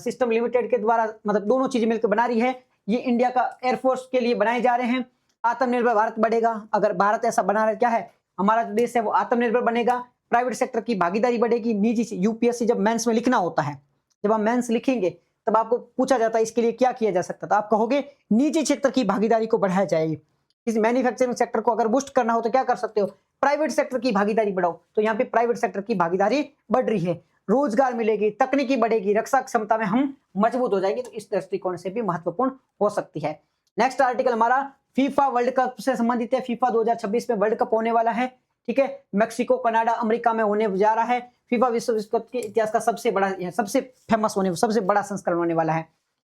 सिस्टम लिमिटेड के द्वारा, मतलब दोनों चीजें मिलकर बना रही है। ये इंडिया का एयरफोर्स के लिए बनाए जा रहे हैं। आत्मनिर्भर भारत बढ़ेगा, अगर भारत ऐसा बना रहा, क्या है हमारा जो देश है वो आत्मनिर्भर बनेगा, प्राइवेट सेक्टर की भागीदारी बढ़ेगी। निजी यूपीएससी जब मेंस में लिखना होता है, जब आप मेंस लिखेंगे तब आपको पूछा जाता है इसके लिए क्या किया जा सकता था, आप कहोगे निजी क्षेत्र की भागीदारी को बढ़ाया जाएगी। किसी मैन्युफैक्चरिंग सेक्टर को अगर बूस्ट करना हो तो क्या कर सकते हो, प्राइवेट सेक्टर की भागीदारी बढ़ाओ। तो यहाँ पे प्राइवेट सेक्टर की भागीदारी बढ़ रही है, रोजगार मिलेगी, तकनीकी बढ़ेगी, रक्षा क्षमता में हम मजबूत हो जाएंगे, तो इस दृष्टिकोण से भी महत्वपूर्ण हो सकती है। नेक्स्ट आर्टिकल हमारा फीफा वर्ल्ड कप से संबंधित है। फीफा 2026 में वर्ल्ड कप होने वाला है। ठीक है, मेक्सिको, कनाडा, अमेरिका में होने जा रहा है। फीफा विश्व कप के इतिहास का सबसे बड़ा, सबसे फेमस होने, सबसे बड़ा संस्करण होने वाला है।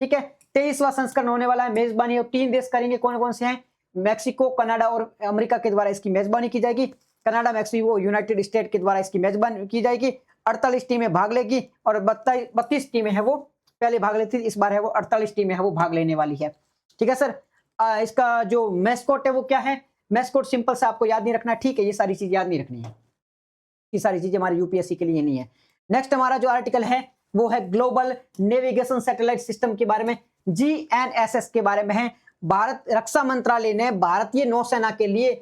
ठीक है, 23वां संस्करण होने वाला है। मेजबानी और 3 देश करेंगे, कौन कौन से हैं, मैक्सिको, कनाडा और अमेरिका के द्वारा इसकी मेजबानी की जाएगी। कनाडा, मैक्सिको, यूनाइटेड स्टेट के द्वारा इसकी मेजबानी की जाएगी। 48 टीमें भाग लेगी और 32 टीमें हैं वो पहले भाग लेती थी, इस बार है वो 48 टीमें है वो भाग लेने वाली है। ठीक है सर, इसका जो मैस्कॉट है वो क्या है, मैस्कॉट सिंपल से आपको याद नहीं रखना, ठीक है, ये सारी चीज याद नहीं रखनी है, ये सारी चीजें हमारी यूपीएससी के लिए नहीं है। नेक्स्ट हमारा जो आर्टिकल है वो है ग्लोबल नेविगेशन सैटेलाइट सिस्टम के बारे में, GNSS के बारे में है। भारत रक्षा मंत्रालय ने भारतीय नौसेना के लिए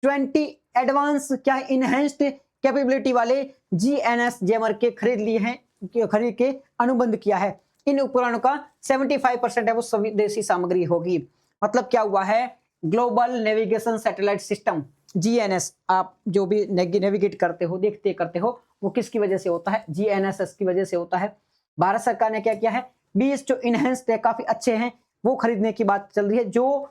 20 एडवांस क्या इनहेंस्ड कैपेबिलिटी वाले GNS जैमर के खरीद लिए हैं, खरीद के अनुबंध किया है। इन उपकरणों का 75% है वो स्वदेशी सामग्री होगी। मतलब क्या हुआ है, global navigation satellite system GNS, आप जो भी नेविगेट करते हो, देखते करते हो, वो किसकी वजह से होता है, GNSS की वजह से होता है। भारत सरकार ने क्या किया है, 20 जो इनहेंस्ड है, काफी अच्छे हैं, वो खरीदने की बात चल रही है। जो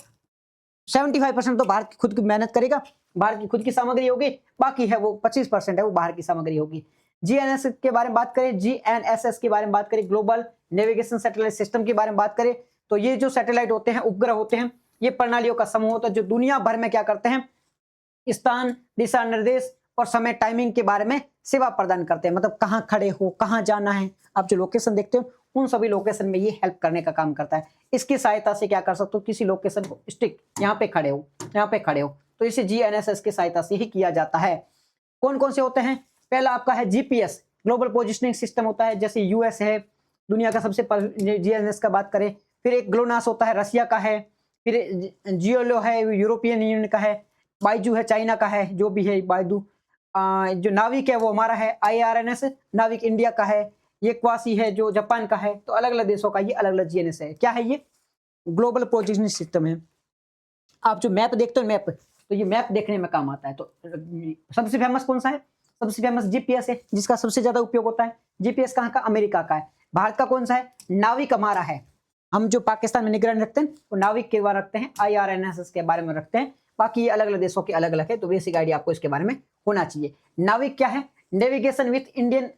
75% तो भारत की खुद की मेहनत करेगा, भारत की खुद की सामग्री होगी, बाकी है वो 25% है वो बाहर की सामग्री होगी। GNSS के बारे में बात करें, GNSS के बारे में बात करें, ग्लोबल नेविगेशन सैटेलाइट सिस्टम के बारे में बात करें, तो ये जो सैटेलाइट होते हैं, उपग्रह होते हैं, ये प्रणालियों का समूह होता है जो दुनिया भर में क्या करते हैं, स्थान, दिशा निर्देश और समय, टाइमिंग के बारे में सेवा प्रदान करते हैं। मतलब कहाँ खड़े हो, कहाँ जाना है, आप जो लोकेशन देखते हो उन सभी लोकेशन में ये हेल्प करने का काम करता है। इसकी सहायता से क्या कर सकते हो, किसी लोकेशन को स्टिक, यहाँ पे खड़े हो, यहाँ पे खड़े हो, तो इसे GNSS की सहायता से ही किया जाता है। कौन कौन से होते हैं, पहला आपका है GPS, ग्लोबल पोजिशनिंग सिस्टम होता है, जैसे US है दुनिया का सबसे GNSS का बात करें। फिर एक ग्लोनास होता है, रसिया का है। फिर जियोलो है, यूरोपियन यूनियन का है। बाइजू है, चाइना का है, जो भी है बाइजू। जो नाविक है वो हमारा है IRNS, नाविक इंडिया का है। ये क्वासी है जो जापान का है। तो अलग अलग देशों का ये अलग अलग GNSS है। क्या है ये, ग्लोबल पोजिशनिंग सिस्टम है। आप जो मैप देखते हो, मैप, तो ये मैप देखने में काम आता है। तो सबसे फेमस कौन सा है, सबसे फेमस GPS है, जिसका सबसे ज्यादा उपयोग होता है। GPS कहाँ का, अमेरिका का है। भारत का कौन सा है, नाविक हमारा है। हम जो पाकिस्तान में निगरानी रखते हैं वो नाविक के बारे रखते हैं, IRNS के बारे में रखते हैं। बाकी ये अलग अलग देशों के अलग अलग है, तो बेसिक आइडिया आपको इसके बारे में होना चाहिए। नाविक क्या है, navigation with Indian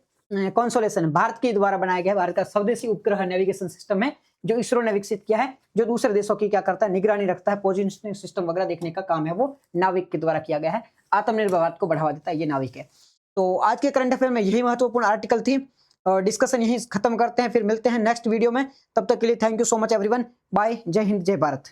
consolation, Bharat के द्वारा बनाया गया, भारत का स्वदेशी उपग्रह नेविगेशन सिस्टम है जो इसरो ने विकसित किया है, जो दूसरे देशों की क्या करता है, निगरानी रखता है, पोजिशनिंग सिस्टम वगैरह देखने का काम है वो नाविक के द्वारा किया गया है। आत्मनिर्भर भारत को बढ़ावा देता है, ये नाविक है। तो आज के करंट अफेयर में यही महत्वपूर्ण आर्टिकल थी। डिस्कशन यही खत्म करते हैं, फिर मिलते हैं नेक्स्ट वीडियो में। तब तक के लिए thank you so much everyone, bye, जय हिंद, जय भारत।